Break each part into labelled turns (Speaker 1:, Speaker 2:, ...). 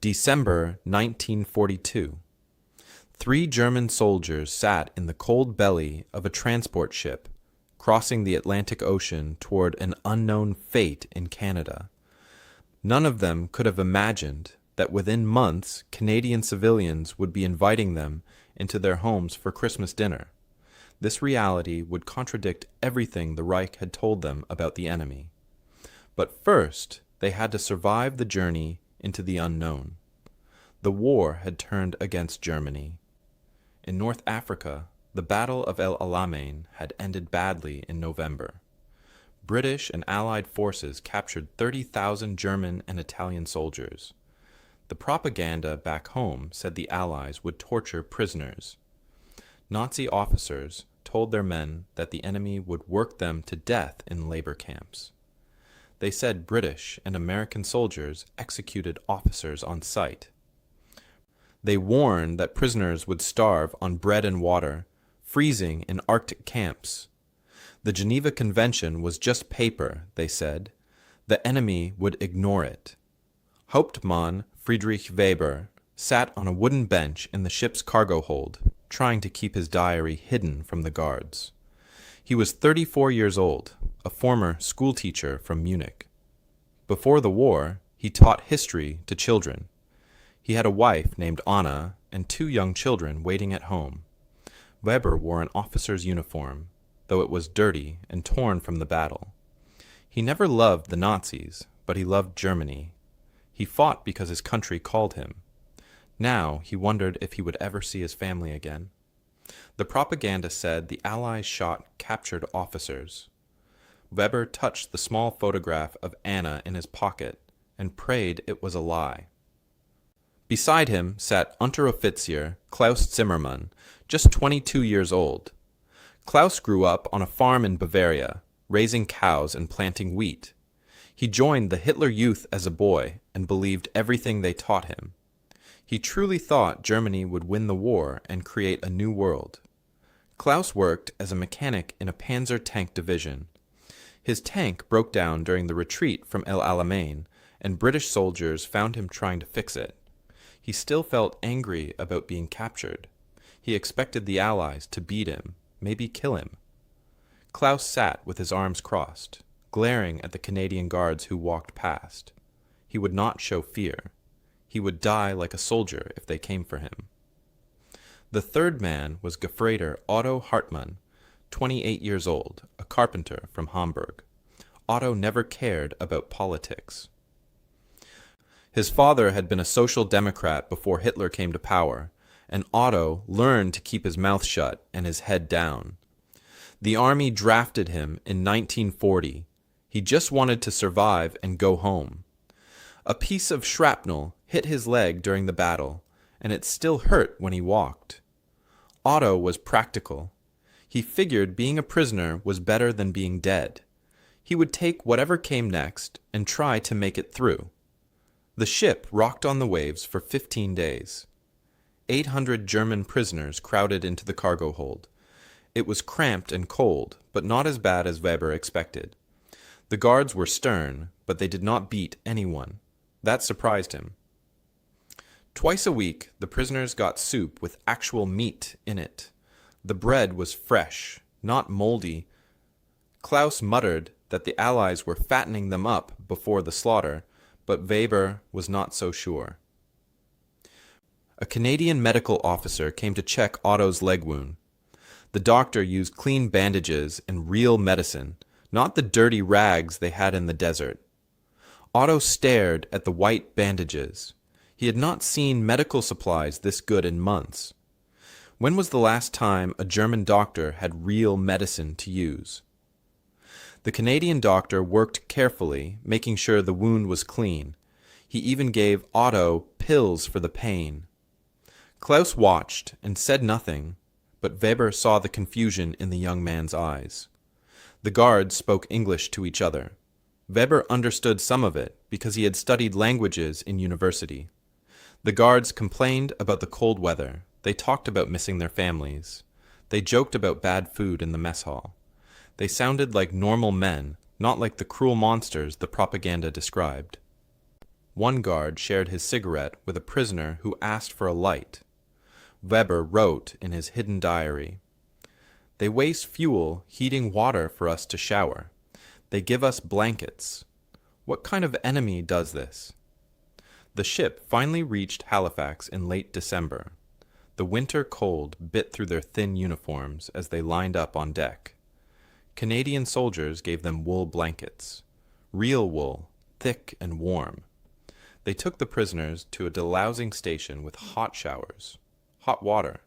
Speaker 1: December 1942. 3 German soldiers sat in the cold belly of a transport ship, crossing the Atlantic Ocean toward an unknown fate in Canada. None of them could have imagined that within months Canadian civilians would be inviting them into their homes for Christmas dinner. This reality would contradict everything the Reich had told them about the enemy. But first, they had to survive the journey into the unknown. The war had turned against Germany. In North Africa, the Battle of El Alamein had ended badly in November. British and Allied forces captured 30,000 German and Italian soldiers. The propaganda back home said the Allies would torture prisoners. Nazi officers told their men that the enemy would work them to death in labor camps. They said British and American soldiers executed officers on sight. They warned that prisoners would starve on bread and water, freezing in Arctic camps. The Geneva Convention was just paper, they said. The enemy would ignore it. Hauptmann Friedrich Weber sat on a wooden bench in the ship's cargo hold, trying to keep his diary hidden from the guards. He was 34 years old, a former schoolteacher from Munich. Before the war, he taught history to children. He had a wife named Anna and 2 young children waiting at home. Weber wore an officer's uniform, though it was dirty and torn from the battle. He never loved the Nazis, but he loved Germany. He fought because his country called him. Now he wondered if he would ever see his family again. The propaganda said the Allies shot captured officers. Weber touched the small photograph of Anna in his pocket and prayed it was a lie. Beside him sat Unteroffizier Klaus Zimmermann, just 22 years old. Klaus grew up on a farm in Bavaria, raising cows and planting wheat. He joined the Hitler Youth as a boy and believed everything they taught him. He truly thought Germany would win the war and create a new world. Klaus worked as a mechanic in a Panzer tank division. His tank broke down during the retreat from El Alamein, and British soldiers found him trying to fix it. He still felt angry about being captured. He expected the Allies to beat him, maybe kill him. Klaus sat with his arms crossed, glaring at the Canadian guards who walked past. He would not show fear. He would die like a soldier if they came for him. The third man was Gefreiter Otto Hartmann, 28 years old, a carpenter from Hamburg. Otto never cared about politics. His father had been a social democrat before Hitler came to power, and Otto learned to keep his mouth shut and his head down. The army drafted him in 1940. He just wanted to survive and go home. A piece of shrapnel hit his leg during the battle, and it still hurt when he walked. Otto was practical. He figured being a prisoner was better than being dead. He would take whatever came next and try to make it through. The ship rocked on the waves for 15 days. 800 German prisoners crowded into the cargo hold. It was cramped and cold, but not as bad as Weber expected. The guards were stern, but they did not beat anyone. That surprised him. Twice a week, the prisoners got soup with actual meat in it. The bread was fresh, not moldy. Klaus muttered that the Allies were fattening them up before the slaughter, but Weber was not so sure. A Canadian medical officer came to check Otto's leg wound. The doctor used clean bandages and real medicine, not the dirty rags they had in the desert. Otto stared at the white bandages. He had not seen medical supplies this good in months. When was the last time a German doctor had real medicine to use? The Canadian doctor worked carefully, making sure the wound was clean. He even gave Otto pills for the pain. Klaus watched and said nothing, but Weber saw the confusion in the young man's eyes. The guards spoke English to each other. Weber understood some of it because he had studied languages in university. The guards complained about the cold weather. They talked about missing their families. They joked about bad food in the mess hall. They sounded like normal men, not like the cruel monsters the propaganda described. One guard shared his cigarette with a prisoner who asked for a light. Weber wrote in his hidden diary, "They waste fuel heating water for us to shower. They give us blankets. What kind of enemy does this?" The ship finally reached Halifax in late December. The winter cold bit through their thin uniforms as they lined up on deck. Canadian soldiers gave them wool blankets. Real wool, thick and warm. They took the prisoners to a delousing station with hot showers. Hot water.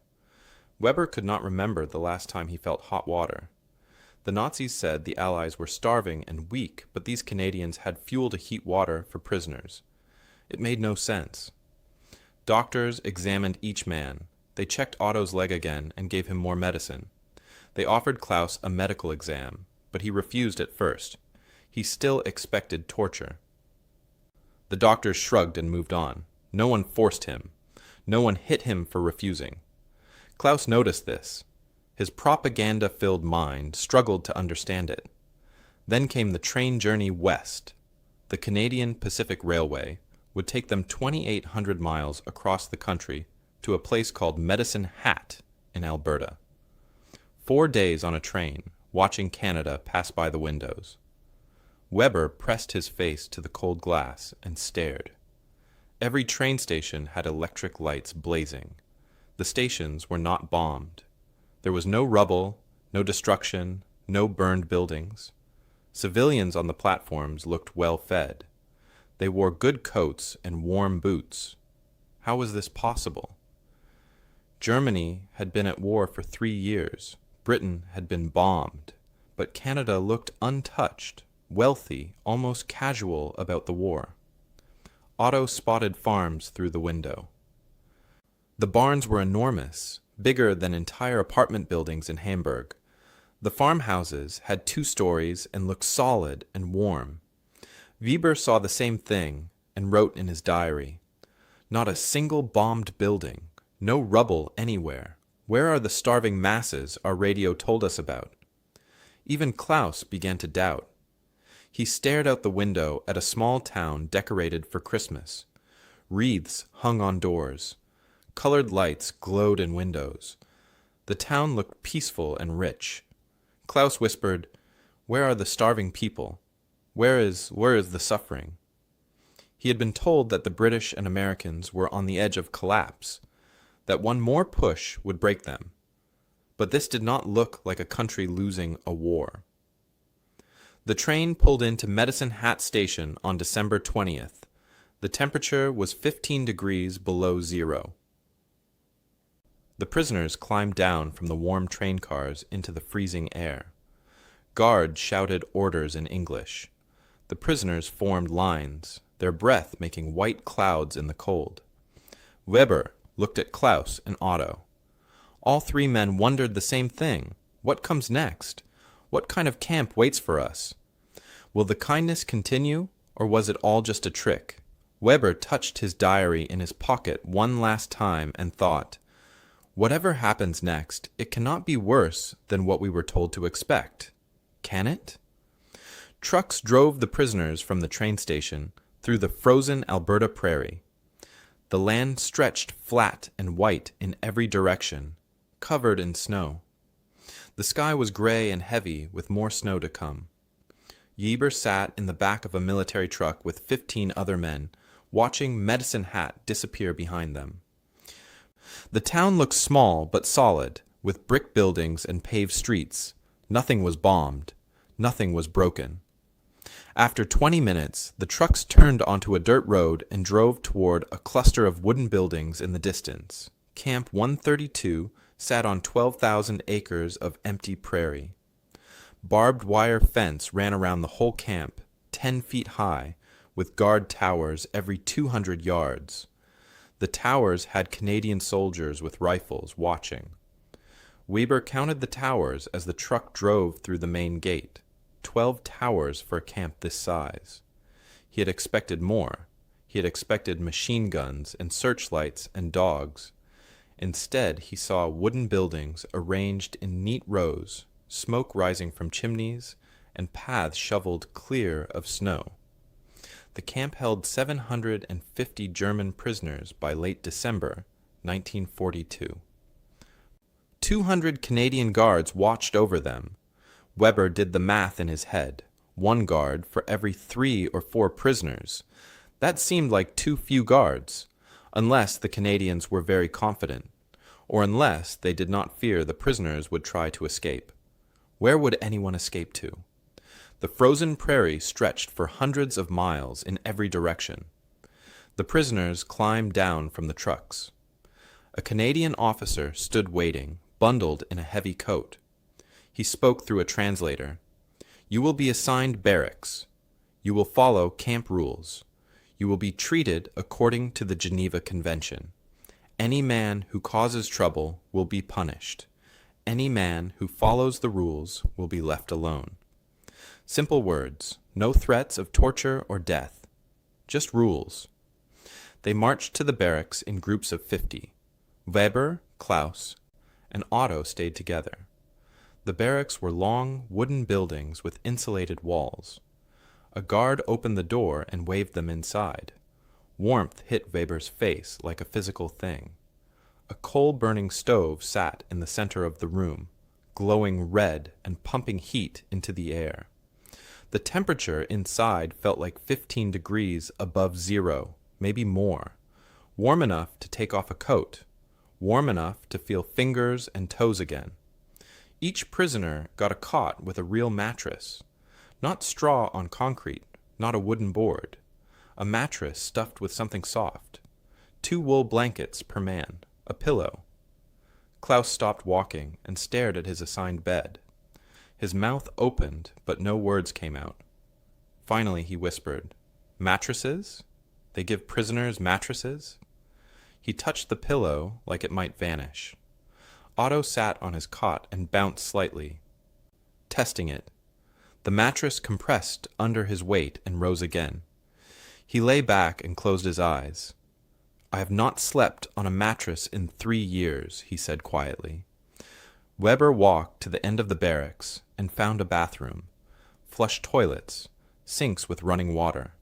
Speaker 1: Weber could not remember the last time he felt hot water. The Nazis said the Allies were starving and weak, but these Canadians had fuel to heat water for prisoners. It made no sense. Doctors examined each man. They checked Otto's leg again and gave him more medicine. They offered Klaus a medical exam, but he refused at first. He still expected torture. The doctors shrugged and moved on. No one forced him. No one hit him for refusing. Klaus noticed this. His propaganda-filled mind struggled to understand it. Then came the train journey west. The Canadian Pacific Railway would take them 2,800 miles across the country to a place called Medicine Hat in Alberta. 4 days on a train, watching Canada pass by the windows. Weber pressed his face to the cold glass and stared. Every train station had electric lights blazing. The stations were not bombed. There was no rubble, no destruction, no burned buildings. Civilians on the platforms looked well fed. They wore good coats and warm boots. How was this possible? Germany had been at war for 3 years. Britain had been bombed. But Canada looked untouched, wealthy, almost casual about the war. Otto spotted farms through the window. The barns were enormous, bigger than entire apartment buildings in Hamburg. The farmhouses had 2 stories and looked solid and warm. Weber saw the same thing and wrote in his diary, "Not a single bombed building, no rubble anywhere. Where are the starving masses our radio told us about?" Even Klaus began to doubt. He stared out the window at a small town decorated for Christmas. Wreaths hung on doors. Colored lights glowed in windows. The town looked peaceful and rich. Klaus whispered, "Where are the starving people? Where is the suffering?" He had been told that the British and Americans were on the edge of collapse, that one more push would break them. But this did not look like a country losing a war. The train pulled into Medicine Hat Station on December 20th. The temperature was 15 degrees below zero. The prisoners climbed down from the warm train cars into the freezing air. Guards shouted orders in English. The prisoners formed lines, their breath making white clouds in the cold. Weber looked at Klaus and Otto. All 3 men wondered the same thing. What comes next? What kind of camp waits for us? Will the kindness continue, or was it all just a trick? Weber touched his diary in his pocket one last time and thought, "Whatever happens next, it cannot be worse than what we were told to expect. Can it?" Trucks drove the prisoners from the train station through the frozen Alberta prairie. The land stretched flat and white in every direction, covered in snow. The sky was gray and heavy with more snow to come. Weber sat in the back of a military truck with 15 other men, watching Medicine Hat disappear behind them. The town looked small but solid, with brick buildings and paved streets. Nothing was bombed. Nothing was broken. After 20 minutes, the trucks turned onto a dirt road and drove toward a cluster of wooden buildings in the distance. Camp 132 sat on 12,000 acres of empty prairie. Barbed wire fence ran around the whole camp, 10 feet high, with guard towers every 200 yards. The towers had Canadian soldiers with rifles watching. Weber counted the towers as the truck drove through the main gate. 12 towers for a camp this size. He had expected more. He had expected machine guns and searchlights and dogs. Instead, he saw wooden buildings arranged in neat rows, smoke rising from chimneys, and paths shoveled clear of snow. The camp held 750 German prisoners by late December 1942. 200 Canadian guards watched over them. Weber did the math in his head. 1 guard for every 3 or 4 prisoners. That seemed like too few guards, unless the Canadians were very confident, or unless they did not fear the prisoners would try to escape. Where would anyone escape to? The frozen prairie stretched for hundreds of miles in every direction. The prisoners climbed down from the trucks. A Canadian officer stood waiting, bundled in a heavy coat. He spoke through a translator. "You will be assigned barracks. You will follow camp rules. You will be treated according to the Geneva Convention. Any man who causes trouble will be punished. Any man who follows the rules will be left alone." Simple words, no threats of torture or death, just rules. They marched to the barracks in groups of 50. Weber, Klaus, and Otto stayed together. The barracks were long, wooden buildings with insulated walls. A guard opened the door and waved them inside. Warmth hit Weber's face like a physical thing. A coal-burning stove sat in the center of the room, glowing red and pumping heat into the air. The temperature inside felt like 15 degrees above zero, maybe more. Warm enough to take off a coat. Warm enough to feel fingers and toes again. Each prisoner got a cot with a real mattress. Not straw on concrete, not a wooden board. A mattress stuffed with something soft. 2 wool blankets per man. A pillow. Klaus stopped walking and stared at his assigned bed. His mouth opened, but no words came out. Finally he whispered, "Mattresses? They give prisoners mattresses?" He touched the pillow like it might vanish. Otto sat on his cot and bounced slightly, testing it. The mattress compressed under his weight and rose again. He lay back and closed his eyes. "I have not slept on a mattress in 3 years," he said quietly. Weber walked to the end of the barracks and found a bathroom, flush toilets, sinks with running water.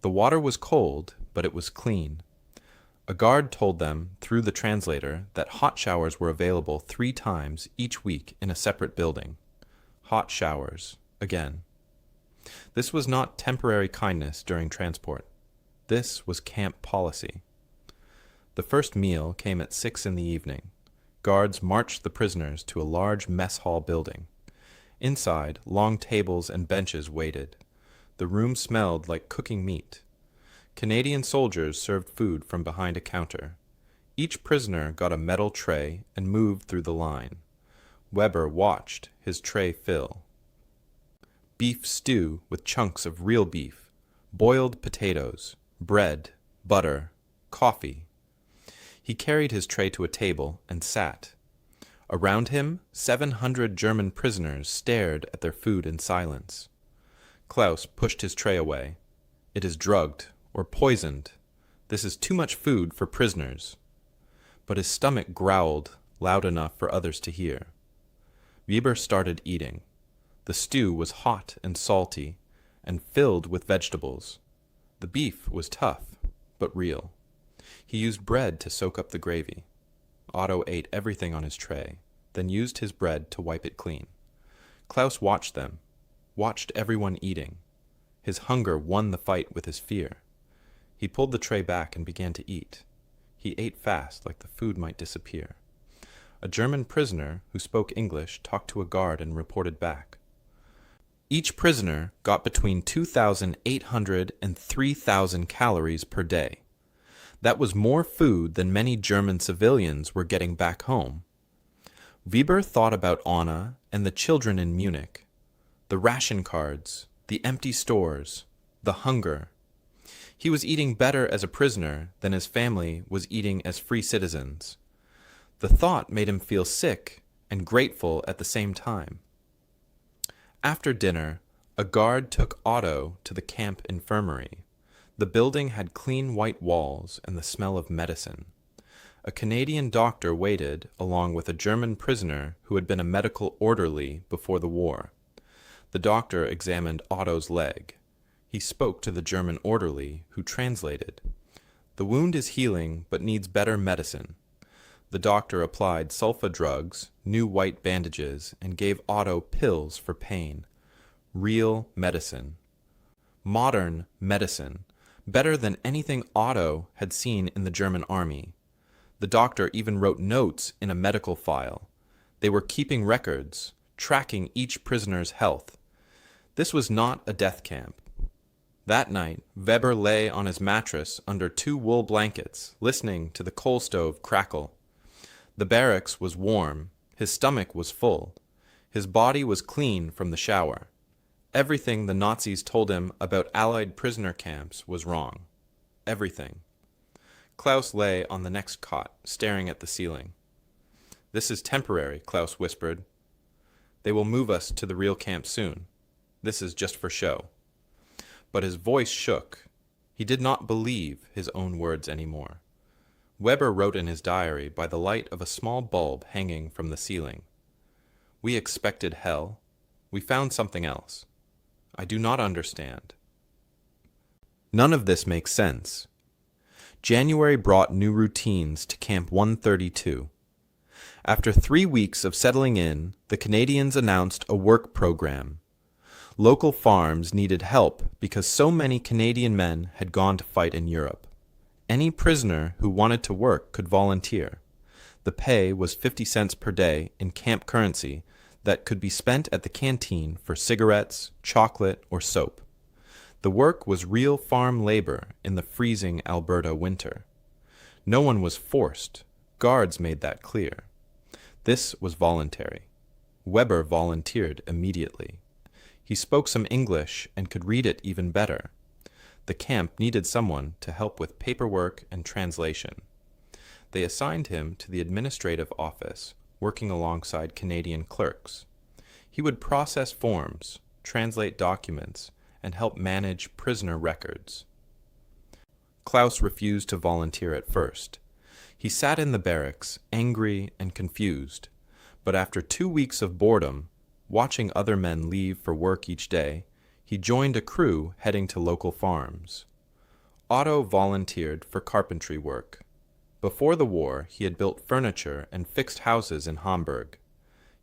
Speaker 1: The water was cold, but it was clean. A guard told them, through the translator, that hot showers were available 3 times each week in a separate building. Hot showers, again. This was not temporary kindness during transport. This was camp policy. The first meal came at 6 in the evening. Guards marched the prisoners to a large mess hall building. Inside, long tables and benches waited. The room smelled like cooking meat. Canadian soldiers served food from behind a counter. Each prisoner got a metal tray and moved through the line. Weber watched his tray fill. Beef stew with chunks of real beef, boiled potatoes, bread, butter, coffee. He carried his tray to a table and sat. Around him, 700 German prisoners stared at their food in silence. Klaus pushed his tray away. "It is drugged or poisoned. This is too much food for prisoners." But his stomach growled loud enough for others to hear. Weber started eating. The stew was hot and salty and filled with vegetables. The beef was tough, but real. He used bread to soak up the gravy. Otto ate everything on his tray, then used his bread to wipe it clean. Klaus watched them, watched everyone eating. His hunger won the fight with his fear. He pulled the tray back and began to eat. He ate fast, like the food might disappear. A German prisoner who spoke English talked to a guard and reported back. Each prisoner got between 2,800 and 3,000 calories per day. That was more food than many German civilians were getting back home. Weber thought about Anna and the children in Munich, the ration cards, the empty stores, the hunger. He was eating better as a prisoner than his family was eating as free citizens. The thought made him feel sick and grateful at the same time. After dinner, a guard took Otto to the camp infirmary. The building had clean white walls and the smell of medicine. A Canadian doctor waited along with a German prisoner who had been a medical orderly before the war. The doctor examined Otto's leg. He spoke to the German orderly, who translated. The wound is healing, but needs better medicine. The doctor applied sulfa drugs, new white bandages, and gave Otto pills for pain. Real medicine. Modern medicine. Better than anything Otto had seen in the German army. The doctor even wrote notes in a medical file. They were keeping records, tracking each prisoner's health. This was not a death camp. That night, Weber lay on his mattress under 2 wool blankets, listening to the coal stove crackle. The barracks was warm, his stomach was full, his body was clean from the shower. Everything the Nazis told him about Allied prisoner camps was wrong. Everything. Klaus lay on the next cot, staring at the ceiling. "This is temporary," Klaus whispered. "They will move us to the real camp soon. This is just for show." But his voice shook. He did not believe his own words anymore. Weber wrote in his diary by the light of a small bulb hanging from the ceiling. "We expected hell. We found something else. I do not understand." None of this makes sense. January brought new routines to Camp 132. After 3 weeks of settling in, the Canadians announced a work program. Local farms needed help because so many Canadian men had gone to fight in Europe. Any prisoner who wanted to work could volunteer. The pay was 50 cents per day in camp currency that could be spent at the canteen for cigarettes, chocolate, or soap. The work was real farm labor in the freezing Alberta winter. No one was forced. Guards made that clear. This was voluntary. Weber volunteered immediately. He spoke some English and could read it even better. The camp needed someone to help with paperwork and translation. They assigned him to the administrative office, working alongside Canadian clerks. He would process forms, translate documents, and help manage prisoner records. Klaus refused to volunteer at first. He sat in the barracks, angry and confused, but after 2 weeks of boredom, watching other men leave for work each day, he joined a crew heading to local farms. Otto volunteered for carpentry work. Before the war, he had built furniture and fixed houses in Hamburg.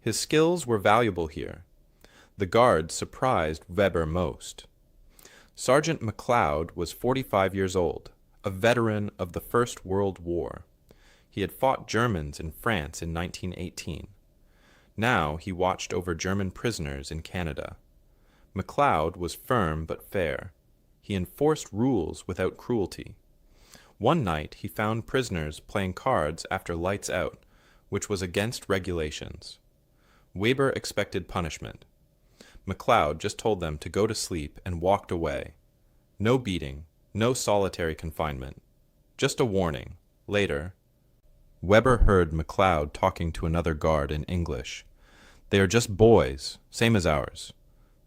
Speaker 1: His skills were valuable here. The guards surprised Weber most. Sergeant MacLeod was 45 years old, a veteran of the First World War. He had fought Germans in France in 1918. Now he watched over German prisoners in Canada. MacLeod was firm but fair. He enforced rules without cruelty. One night he found prisoners playing cards after lights out, which was against regulations. Weber expected punishment. MacLeod just told them to go to sleep and walked away. No beating, no solitary confinement. Just a warning. Later, Weber heard MacLeod talking to another guard in English. "They are just boys, same as ours,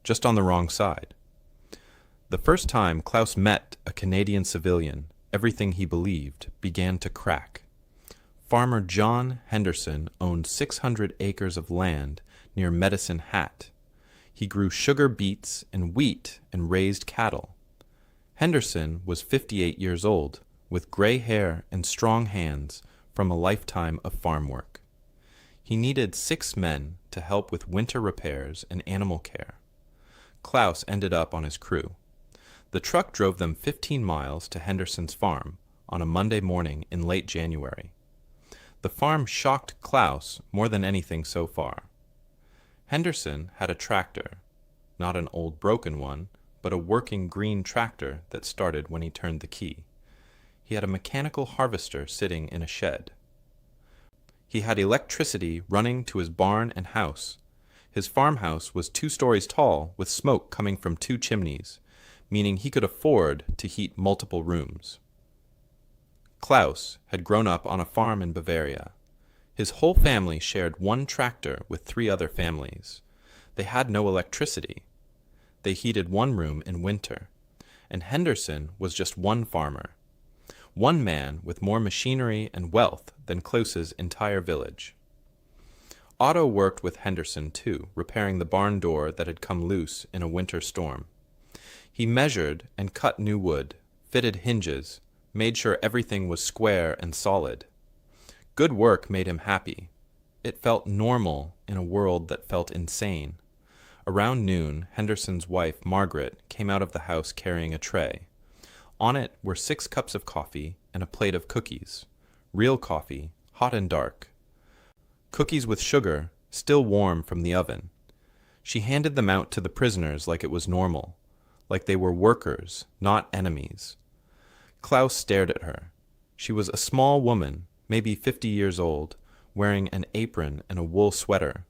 Speaker 1: just on the wrong side." The first time Klaus met a Canadian civilian, everything he believed began to crack. Farmer John Henderson owned 600 acres of land near Medicine Hat. He grew sugar beets and wheat and raised cattle. Henderson was 58 years old, with gray hair and strong hands from a lifetime of farm work. He needed 6 men to help with winter repairs and animal care. Klaus ended up on his crew. The truck drove them 15 miles to Henderson's farm on a Monday morning in late January. The farm shocked Klaus more than anything so far. Henderson had a tractor, not an old broken one, but a working green tractor that started when he turned the key. He had a mechanical harvester sitting in a shed. He had electricity running to his barn and house. His farmhouse was 2 stories tall with smoke coming from 2 chimneys, meaning he could afford to heat multiple rooms. Klaus had grown up on a farm in Bavaria. His whole family shared 1 tractor with 3 other families. They had no electricity. They heated 1 room in winter, and Henderson was just 1 farmer. 1 man with more machinery and wealth than Klaus's entire village. Otto worked with Henderson too, repairing the barn door that had come loose in a winter storm. He measured and cut new wood, fitted hinges, made sure everything was square and solid. Good work made him happy. It felt normal in a world that felt insane. Around noon, Henderson's wife, Margaret, came out of the house carrying a tray. On it were 6 cups of coffee and a plate of cookies. Real coffee, hot and dark. Cookies with sugar, still warm from the oven. She handed them out to the prisoners like it was normal, like they were workers, not enemies. Klaus stared at her. She was a small woman, maybe 50 years old, wearing an apron and a wool sweater.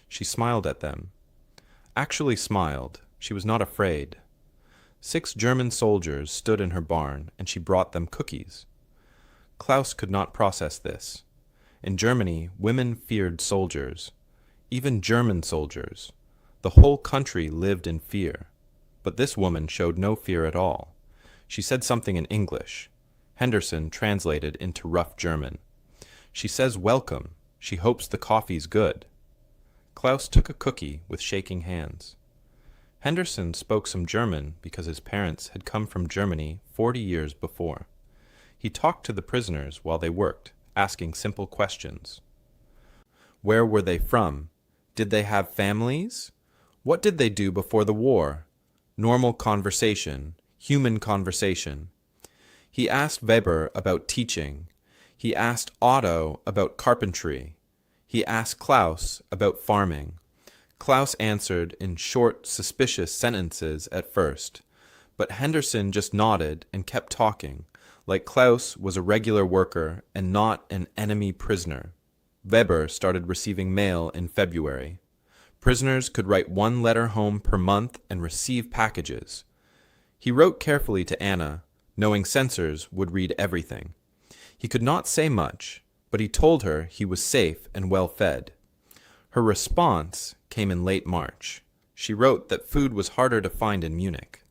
Speaker 1: She smiled at them. Actually smiled. She was not afraid. 6 German soldiers stood in her barn, and she brought them cookies. Klaus could not process this. In Germany, women feared soldiers, even German soldiers. The whole country lived in fear. But this woman showed no fear at all. She said something in English. Henderson translated into rough German. She says welcome. She hopes the coffee's good. Klaus took a cookie with shaking hands. Henderson spoke some German because his parents had come from Germany 40 years before. He talked to the prisoners while they worked, asking simple questions. Where were they from? Did they have families? What did they do before the war? Normal conversation, human conversation. He asked Weber about teaching. He asked Otto about carpentry. He asked Klaus about farming. Klaus answered in short, suspicious sentences at first, but Henderson just nodded and kept talking, like Klaus was a regular worker and not an enemy prisoner. Weber started receiving mail in February. Prisoners could write 1 letter home per month and receive packages. He wrote carefully to Anna, knowing censors would read everything. He could not say much, but he told her he was safe and well fed. Her response came in late March. She wrote that food was harder to find in Munich.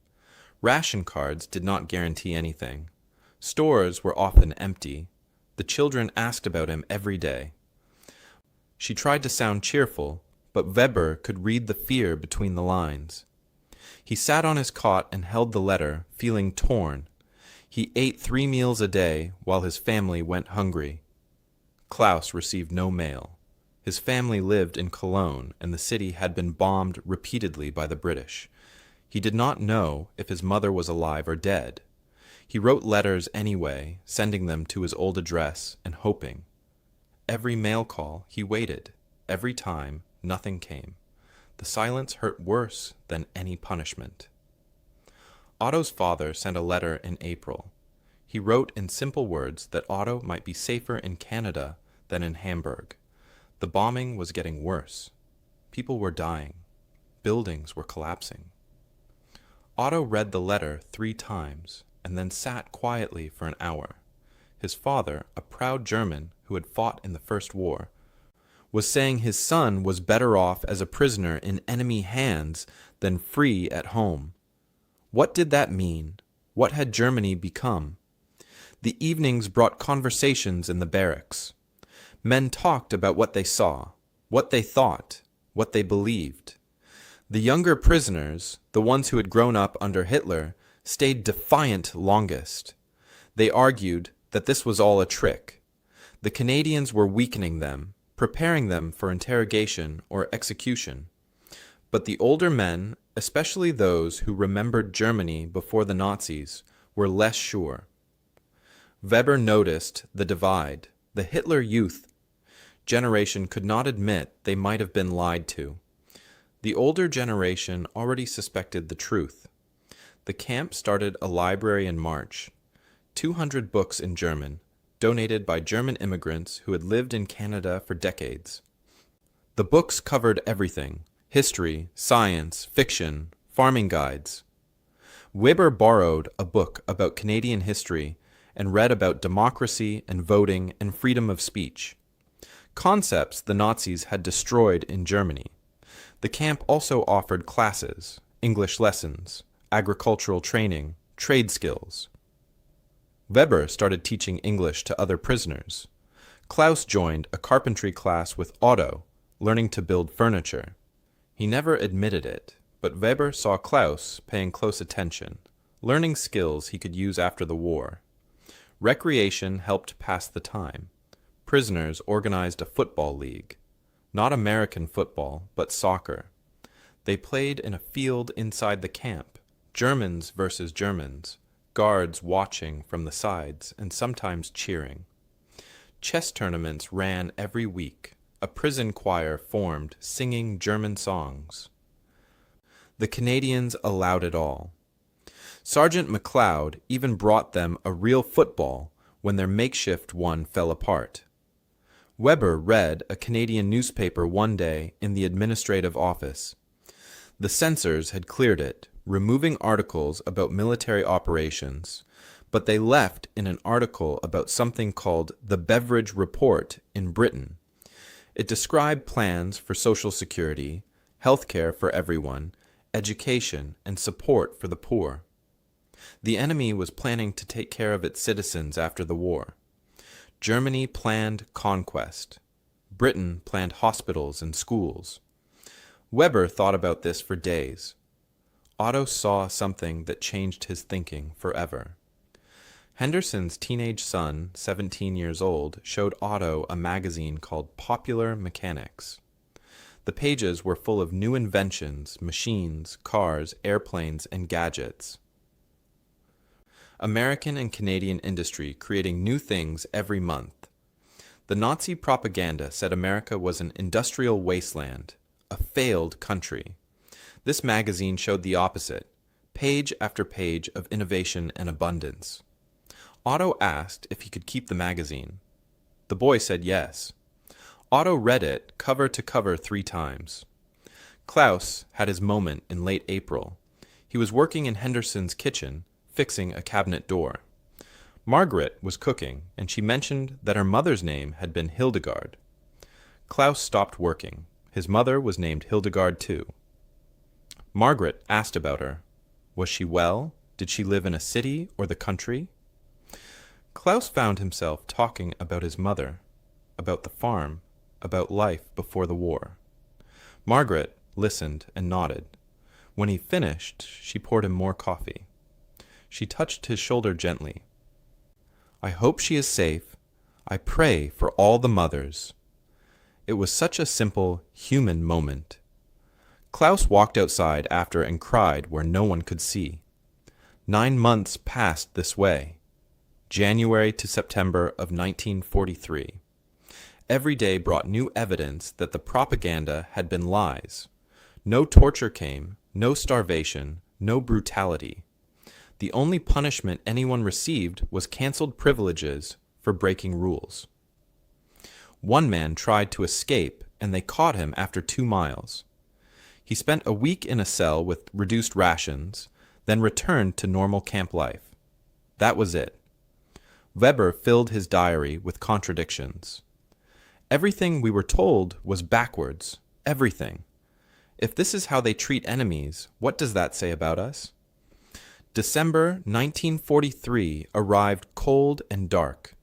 Speaker 1: Ration cards did not guarantee anything. Stores were often empty. The children asked about him every day. She tried to sound cheerful, but Weber could read the fear between the lines. He sat on his cot and held the letter, feeling torn. He ate 3 meals a day while his family went hungry. Klaus received no mail. His family lived in Cologne, and the city had been bombed repeatedly by the British. He did not know if his mother was alive or dead. He wrote letters anyway, sending them to his old address and hoping. Every mail call, he waited. Every time, nothing came. The silence hurt worse than any punishment. Otto's father sent a letter in April. He wrote in simple words that Otto might be safer in Canada than in Hamburg. The bombing was getting worse. People were dying. Buildings were collapsing. Otto read the letter 3 times and then sat quietly for an hour. His father, a proud German who had fought in the First War, was saying his son was better off as a prisoner in enemy hands than free at home. What did that mean? What had Germany become? The evenings brought conversations in the barracks. Men talked about what they saw, what they thought, what they believed. The younger prisoners, the ones who had grown up under Hitler, stayed defiant longest. They argued that this was all a trick. The Canadians were weakening them, preparing them for interrogation or execution. But the older men, especially those who remembered Germany before the Nazis, were less sure. Weber noticed the divide. The Hitler youth generation could not admit they might have been lied to. The older generation already suspected the truth. The camp started a library in March. 200 books in German, donated by German immigrants who had lived in Canada for decades. The books covered everything: history, science, fiction, farming guides. Weber borrowed a book about Canadian history and read about democracy and voting and freedom of speech, concepts the Nazis had destroyed in Germany. The camp also offered classes, English lessons, agricultural training, trade skills. Weber started teaching English to other prisoners. Klaus joined a carpentry class with Otto, learning to build furniture. He never admitted it, but Weber saw Klaus paying close attention, learning skills he could use after the war. Recreation helped pass the time. Prisoners organized a football league. Not American football, but soccer. They played in a field inside the camp, Germans versus Germans, guards watching from the sides and sometimes cheering. Chess tournaments ran every week. A prison choir formed, singing German songs. The Canadians allowed it all. Sergeant McLeod even brought them a real football when their makeshift one fell apart. Weber read a Canadian newspaper one day in the administrative office. The censors had cleared it, removing articles about military operations, but they left in an article about something called the Beveridge Report in Britain. It described plans for Social Security, health care for everyone, education, and support for the poor. The enemy was planning to take care of its citizens after the war. Germany planned conquest. Britain planned hospitals and schools. Weber thought about this for days. Otto saw something that changed his thinking forever. Henderson's teenage son, 17 years old, showed Otto a magazine called Popular Mechanics. The pages were full of new inventions, machines, cars, airplanes, and gadgets. American and Canadian industry creating new things every month. The Nazi propaganda said America was an industrial wasteland, a failed country. This magazine showed the opposite, page after page of innovation and abundance. Otto asked if he could keep the magazine. The boy said yes. Otto read it cover to cover 3 times. Klaus had his moment in late April. He was working in Henderson's kitchen, fixing a cabinet door. Margaret was cooking, and she mentioned that her mother's name had been Hildegard. Klaus stopped working. His mother was named Hildegard too. Margaret asked about her. Was she well? Did she live in a city or the country? Klaus found himself talking about his mother, about the farm, about life before the war. Margaret listened and nodded. When he finished, she poured him more coffee. She touched his shoulder gently. I hope she is safe. I pray for all the mothers. It was such a simple, human moment. Klaus walked outside after and cried where no one could see. 9 months passed this way. January to September of 1943. Every day brought new evidence that the propaganda had been lies. No torture came, no starvation, no brutality. The only punishment anyone received was canceled privileges for breaking rules. One man tried to escape, and they caught him after 2 miles. He spent a week in a cell with reduced rations, then returned to normal camp life. That was it. Weber filled his diary with contradictions. Everything we were told was backwards. Everything. If this is how they treat enemies, what does that say about us? December 1943 arrived cold and dark.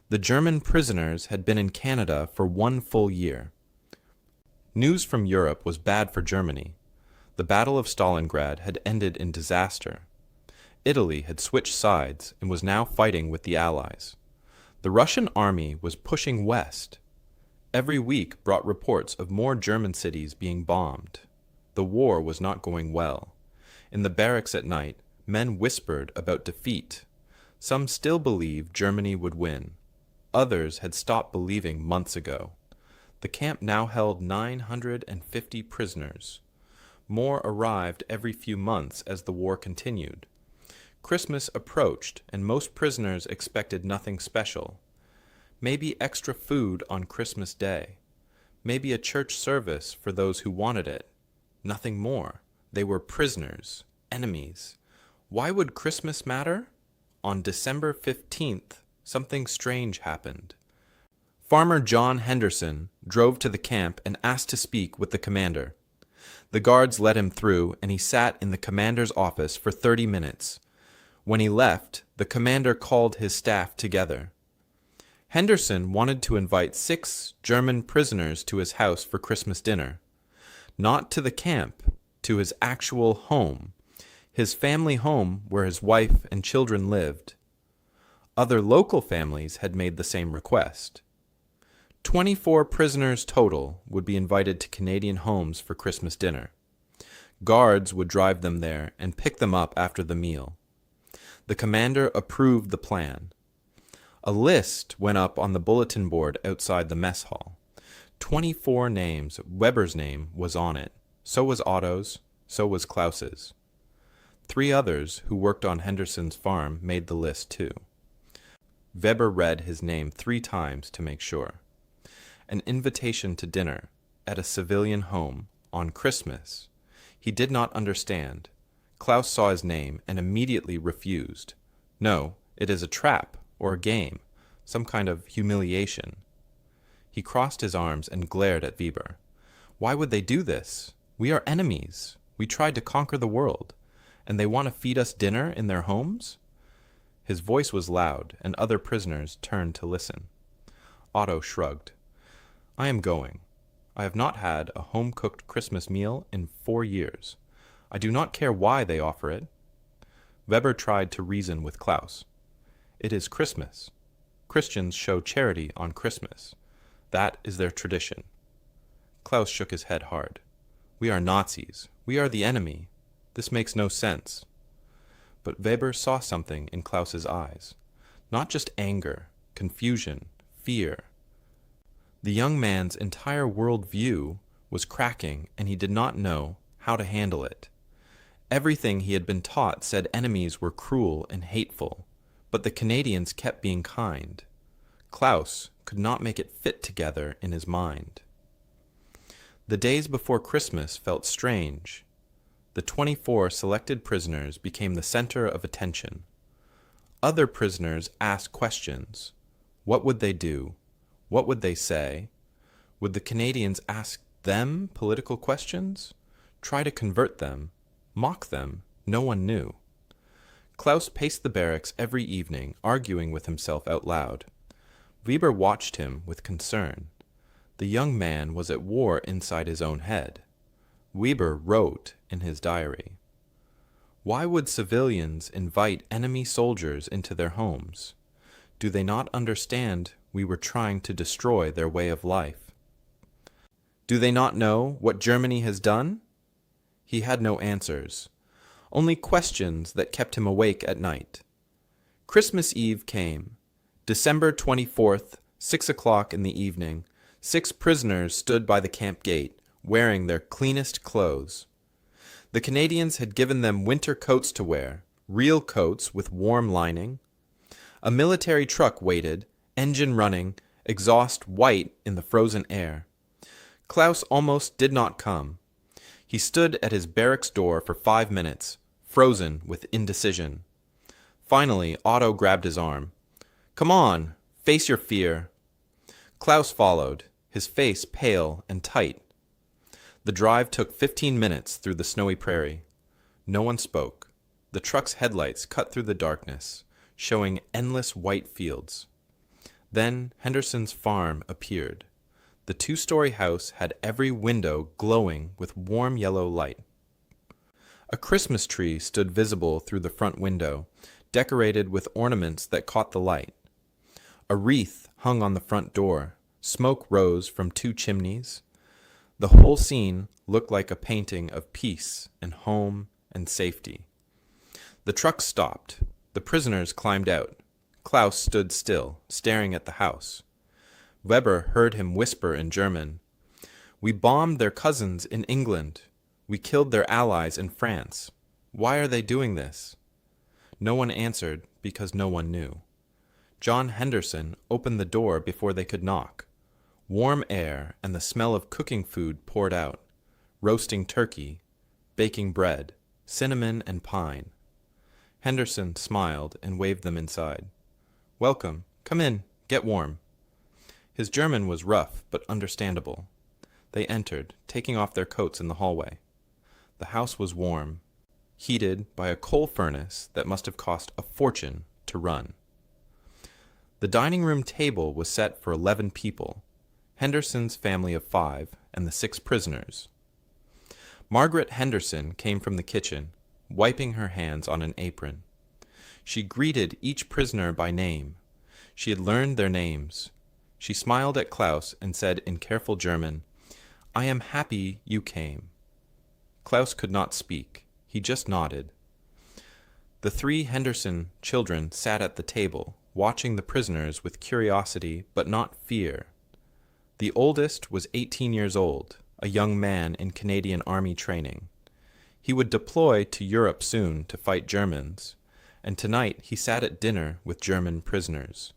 Speaker 1: The German prisoners had been in Canada for 1 full year. News from Europe was bad for Germany. The Battle of Stalingrad had ended in disaster. Italy had switched sides and was now fighting with the Allies. The Russian army was pushing west. Every week brought reports of more German cities being bombed. The war was not going well. In the barracks at night, men whispered about defeat. Some still believed Germany would win. Others had stopped believing months ago. The camp now held 950 prisoners. More arrived every few months as the war continued. Christmas approached, and most prisoners expected nothing special. Maybe extra food on Christmas Day. Maybe a church service for those who wanted it. Nothing more. They were prisoners, enemies. Why would Christmas matter? On December 15th, something strange happened. Farmer John Henderson drove to the camp and asked to speak with the commander. The guards let him through, and he sat in the commander's office for 30 minutes. When he left, the commander called his staff together. Henderson wanted to invite 6 German prisoners to his house for Christmas dinner. Not to the camp, to his actual home, his family home where his wife and children lived. Other local families had made the same request. 24 prisoners total would be invited to Canadian homes for Christmas dinner. Guards would drive them there and pick them up after the meal. The commander approved the plan. A list went up on the bulletin board outside the mess hall. 24 names. Weber's name was on it. So was Otto's. So was Klaus's. 3 others who worked on Henderson's farm made the list too. Weber read his name 3 times to make sure. An invitation to dinner at a civilian home on Christmas. He did not understand. Klaus saw his name and immediately refused. No, it is a trap or a game, some kind of humiliation. He crossed his arms and glared at Weber. Why would they do this? We are enemies. We tried to conquer the world, and they want to feed us dinner in their homes? His voice was loud, and other prisoners turned to listen. Otto shrugged. I am going. I have not had a home-cooked Christmas meal in 4 years. I do not care why they offer it. Weber tried to reason with Klaus. It is Christmas. Christians show charity on Christmas. That is their tradition. Klaus shook his head hard. We are Nazis. We are the enemy. This makes no sense. But Weber saw something in Klaus's eyes. Not just anger, confusion, fear. The young man's entire world-view was cracking, and he did not know how to handle it. Everything he had been taught said enemies were cruel and hateful, but the Canadians kept being kind. Klaus could not make it fit together in his mind. The days before Christmas felt strange. The 24 selected prisoners became the center of attention. Other prisoners asked questions. What would they do? What would they say? Would the Canadians ask them political questions? Try to convert them? Mock them? No one knew. Klaus paced the barracks every evening, arguing with himself out loud. Weber watched him with concern. The young man was at war inside his own head. Weber wrote in his diary, Why would civilians invite enemy soldiers into their homes? Do they not understand we were trying to destroy their way of life? Do they not know what Germany has done? He had no answers, only questions that kept him awake at night. Christmas Eve came. December 24th, 6 o'clock in the evening, 6 prisoners stood by the camp gate, wearing their cleanest clothes. The Canadians had given them winter coats to wear, real coats with warm lining. A military truck waited, engine running, exhaust white in the frozen air. Klaus almost did not come. He stood at his barracks door for 5 minutes, frozen with indecision. Finally, Otto grabbed his arm. Come on, face your fear. Klaus followed, his face pale and tight. The drive took 15 minutes through the snowy prairie. No one spoke. The truck's headlights cut through the darkness, showing endless white fields. Then Henderson's farm appeared. The 2-story house had every window glowing with warm yellow light. A Christmas tree stood visible through the front window, decorated with ornaments that caught the light. A wreath hung on the front door. Smoke rose from 2 chimneys. The whole scene looked like a painting of peace and home and safety. The truck stopped. The prisoners climbed out. Klaus stood still, staring at the house. Weber heard him whisper in German, We bombed their cousins in England. We killed their allies in France. Why are they doing this? No one answered because no one knew. John Henderson opened the door before they could knock. Warm air and the smell of cooking food poured out. Roasting turkey, baking bread, cinnamon and pine. Henderson smiled and waved them inside. Welcome. Come in. Get warm. His German was rough but understandable. They entered, taking off their coats in the hallway. The house was warm, heated by a coal furnace that must have cost a fortune to run. The dining room table was set for 11 people, Henderson's family of 5 and the 6 prisoners. Margaret Henderson came from the kitchen, wiping her hands on an apron. She greeted each prisoner by name. She had learned their names. She smiled at Klaus and said in careful German, "I am happy you came." Klaus could not speak. He just nodded. The 3 Henderson children sat at the table, watching the prisoners with curiosity but not fear. The oldest was 18 years old, a young man in Canadian Army training. He would deploy to Europe soon to fight Germans, and tonight he sat at dinner with German prisoners.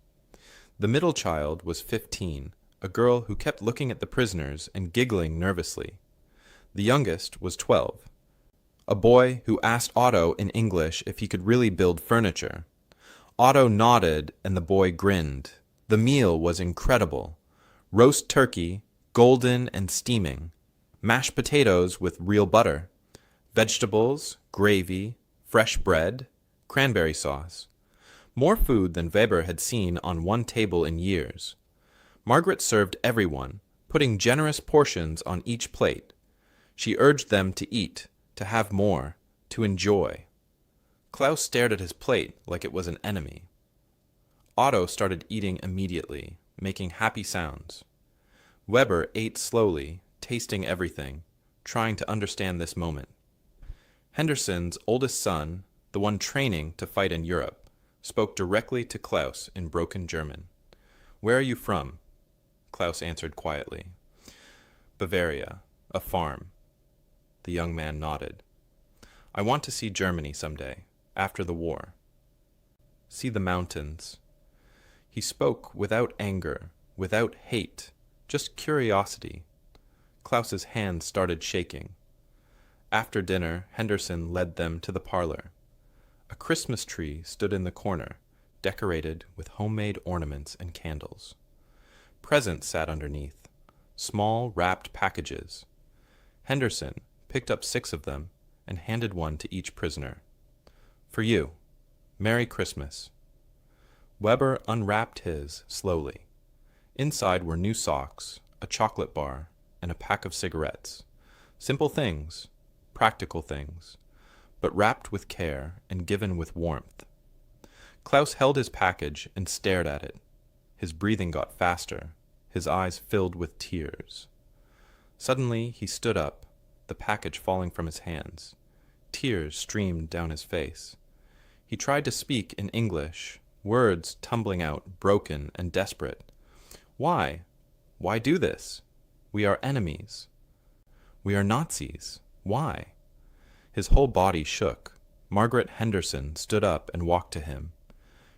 Speaker 1: The middle child was 15, a girl who kept looking at the prisoners and giggling nervously. The youngest was 12, a boy who asked Otto in English if he could really build furniture. Otto nodded and the boy grinned. The meal was incredible. Roast turkey, golden and steaming, mashed potatoes with real butter, vegetables, gravy, fresh bread, cranberry sauce. More food than Weber had seen on one table in years. Margaret served everyone, putting generous portions on each plate. She urged them to eat, to have more, to enjoy. Klaus stared at his plate like it was an enemy. Otto started eating immediately, making happy sounds. Weber ate slowly, tasting everything, trying to understand this moment. Henderson's oldest son, the one training to fight in Europe, spoke directly to Klaus in broken German. "Where are you from?" Klaus answered quietly. "Bavaria, a farm." The young man nodded. "I want to see Germany someday, after the war. See the mountains." He spoke without anger, without hate, just curiosity. Klaus's hands started shaking. After dinner, Henderson led them to the parlor. A Christmas tree stood in the corner, decorated with homemade ornaments and candles. Presents sat underneath, small wrapped packages. Henderson picked up 6 of them and handed one to each prisoner. "For you. Merry Christmas." Weber unwrapped his slowly. Inside were new socks, a chocolate bar, and a pack of cigarettes. Simple things, practical things, but wrapped with care and given with warmth. Klaus held his package and stared at it. His breathing got faster, his eyes filled with tears. Suddenly he stood up, the package falling from his hands. Tears streamed down his face. He tried to speak in English, words tumbling out, broken and desperate. "Why? Why do this? We are enemies. We are Nazis. Why?" His whole body shook. Margaret Henderson stood up and walked to him.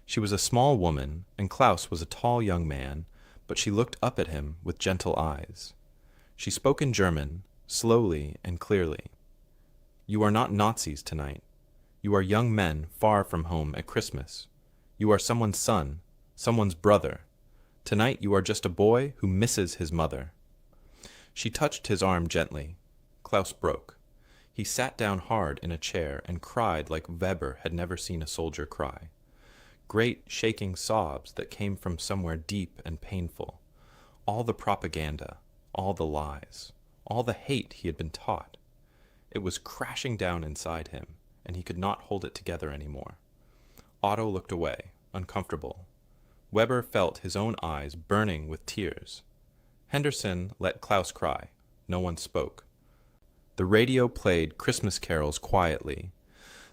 Speaker 1: She was a small woman, and Klaus was a tall young man, but she looked up at him with gentle eyes. She spoke in German, slowly and clearly. "You are not Nazis tonight. You are young men far from home at Christmas. You are someone's son, someone's brother. Tonight you are just a boy who misses his mother." She touched his arm gently. Klaus broke. He sat down hard in a chair and cried like Weber had never seen a soldier cry. Great shaking sobs that came from somewhere deep and painful. All the propaganda, all the lies, all the hate he had been taught. It was crashing down inside him, and he could not hold it together anymore. Otto looked away, uncomfortable. Weber felt his own eyes burning with tears. Henderson let Klaus cry. No one spoke. The radio played Christmas carols quietly.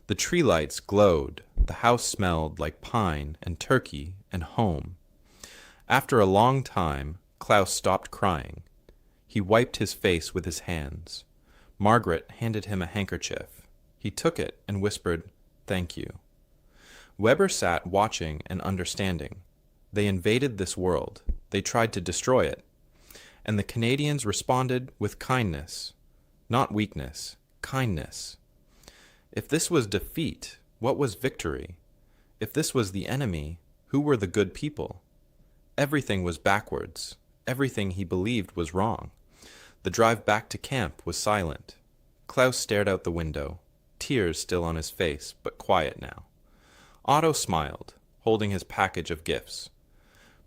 Speaker 1: The tree lights glowed. The house smelled like pine and turkey and home. After a long time, Klaus stopped crying. He wiped his face with his hands. Margaret handed him a handkerchief. He took it and whispered, "Thank you." Weber sat watching and understanding. They invaded this world. They tried to destroy it. And the Canadians responded with kindness. Not weakness, kindness. If this was defeat, what was victory? If this was the enemy, who were the good people? Everything was backwards. Everything he believed was wrong. The drive back to camp was silent. Klaus stared out the window, tears still on his face, but quiet now. Otto smiled, holding his package of gifts.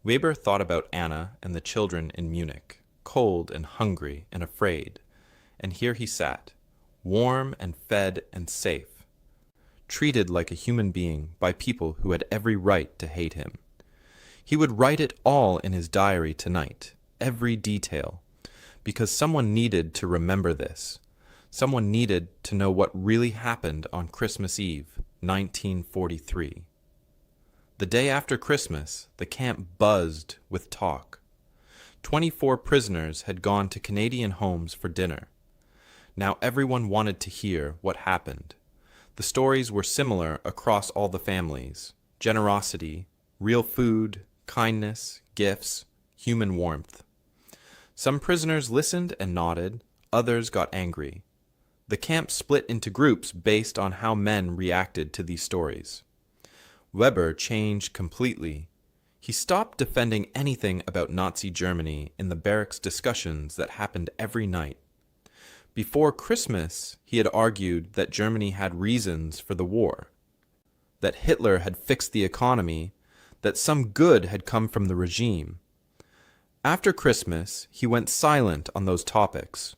Speaker 1: Weber thought about Anna and the children in Munich, cold and hungry and afraid. And here he sat, warm and fed and safe, treated like a human being by people who had every right to hate him. He would write it all in his diary tonight, every detail, because someone needed to remember this. Someone needed to know what really happened on Christmas Eve, 1943. The day after Christmas, the camp buzzed with talk. 24 prisoners had gone to Canadian homes for dinner. Now everyone wanted to hear what happened. The stories were similar across all the families: generosity, real food, kindness, gifts, human warmth. Some prisoners listened and nodded, others got angry. The camp split into groups based on how men reacted to these stories. Weber changed completely. He stopped defending anything about Nazi Germany in the barracks discussions that happened every night. Before Christmas, he had argued that Germany had reasons for the war, that Hitler had fixed the economy, that some good had come from the regime. After Christmas, he went silent on those topics.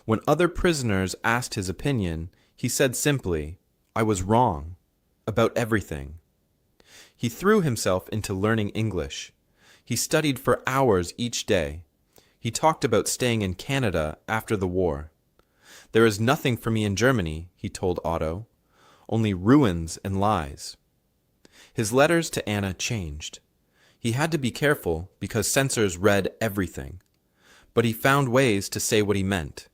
Speaker 1: When other prisoners asked his opinion, he said simply, "I was wrong about everything." He threw himself into learning English. He studied for hours each day. He talked about staying in Canada after the war. "There is nothing for me in Germany," he told Otto, "only ruins and lies." His letters to Anna changed. He had to be careful because censors read everything. But he found ways to say what he meant.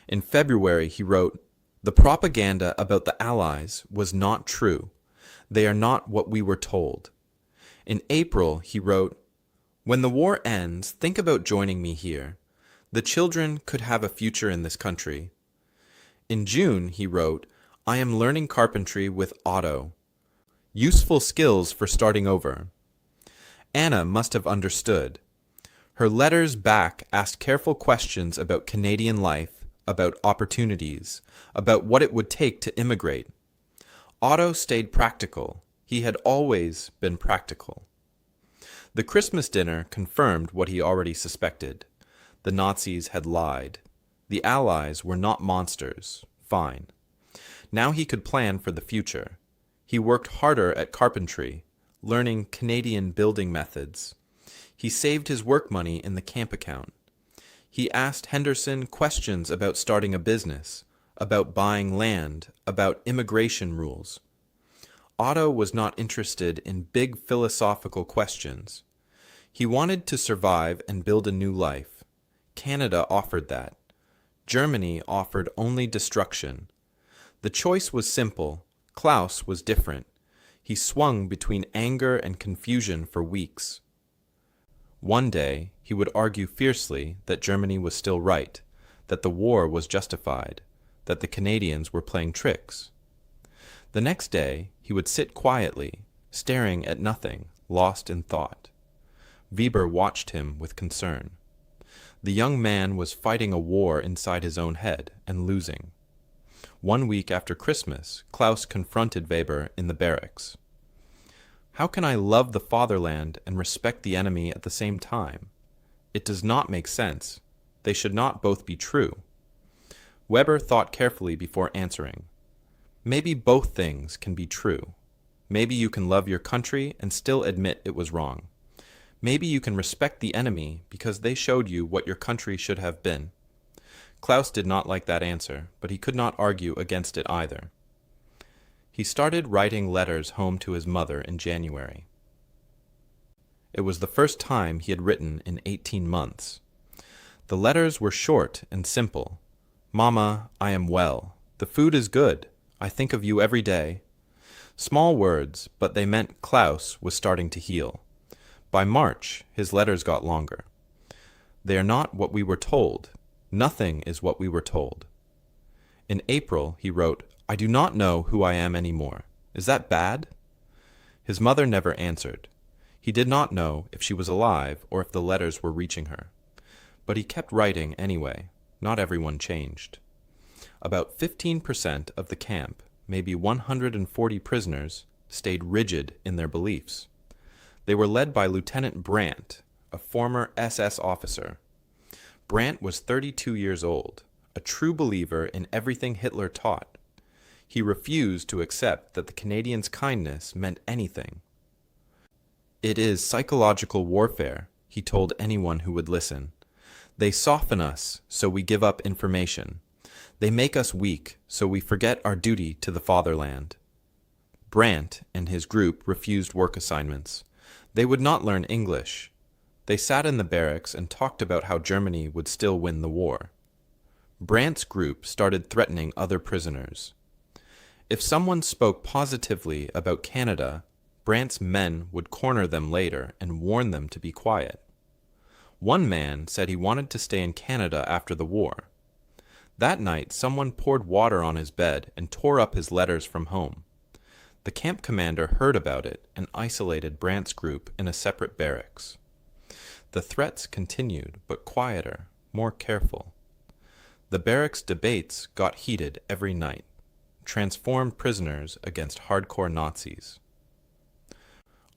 Speaker 1: In February, he wrote, "The propaganda about the Allies was not true. They are not what we were told." In April, he wrote, "When the war ends, think about joining me here. The children could have a future in this country." In June, he wrote, "I am learning carpentry with Otto. Useful skills for starting over." Anna must have understood. Her letters back asked careful questions about Canadian life, about opportunities, about what it would take to immigrate. Otto stayed practical. He had always been practical. The Christmas dinner confirmed what he already suspected. The Nazis had lied. The Allies were not monsters. Fine. Now he could plan for the future. He worked harder at carpentry, learning Canadian building methods. He saved his work money in the camp account. He asked Henderson questions about starting a business, about buying land, about immigration rules. Otto was not interested in big philosophical questions. He wanted to survive and build a new life. Canada offered that. Germany offered only destruction. The choice was simple. Klaus was different. He swung between anger and confusion for weeks. One day, he would argue fiercely that Germany was still right, that the war was justified, that the Canadians were playing tricks. The next day, he would sit quietly, staring at nothing, lost in thought. Weber watched him with concern. The young man was fighting a war inside his own head and losing. 1 week after Christmas, Klaus confronted Weber in the barracks. "How can I love the fatherland and respect the enemy at the same time? It does not make sense. They should not both be true." Weber thought carefully before answering. "Maybe both things can be true. Maybe you can love your country and still admit it was wrong. Maybe you can respect the enemy because they showed you what your country should have been." Klaus did not like that answer, but he could not argue against it either. He started writing letters home to his mother in January. It was the first time he had written in 18 months. The letters were short and simple. "Mama, I am well. The food is good. I think of you every day." Small words, but they meant Klaus was starting to heal. By March, his letters got longer. "They are not what we were told. Nothing is what we were told." In April, he wrote, "I do not know who I am anymore. Is that bad?" His mother never answered. He did not know if she was alive or if the letters were reaching her. But he kept writing anyway. Not everyone changed. About 15% of the camp, maybe 140 prisoners, stayed rigid in their beliefs. They were led by Lieutenant Brandt, a former SS officer. Brandt was 32 years old, a a true believer in everything Hitler taught. He refused to accept that the Canadians' kindness meant anything. It is psychological warfare, he told anyone who would listen. They soften us so we give up information. They make us weak so we forget our duty to the fatherland. Brandt and his group refused work assignments. They would not learn English. They sat in the barracks and talked about how Germany would still win the war. Brandt's group started threatening other prisoners. If someone spoke positively about Canada, Brandt's men would corner them later and warn them to be quiet. One man said he wanted to stay in Canada after the war. That night, someone poured water on his bed and tore up his letters from home. The camp commander heard about it and isolated Brandt's group in a separate barracks. The threats continued, but quieter, more careful. The barracks debates got heated every night. Transformed prisoners against hardcore Nazis.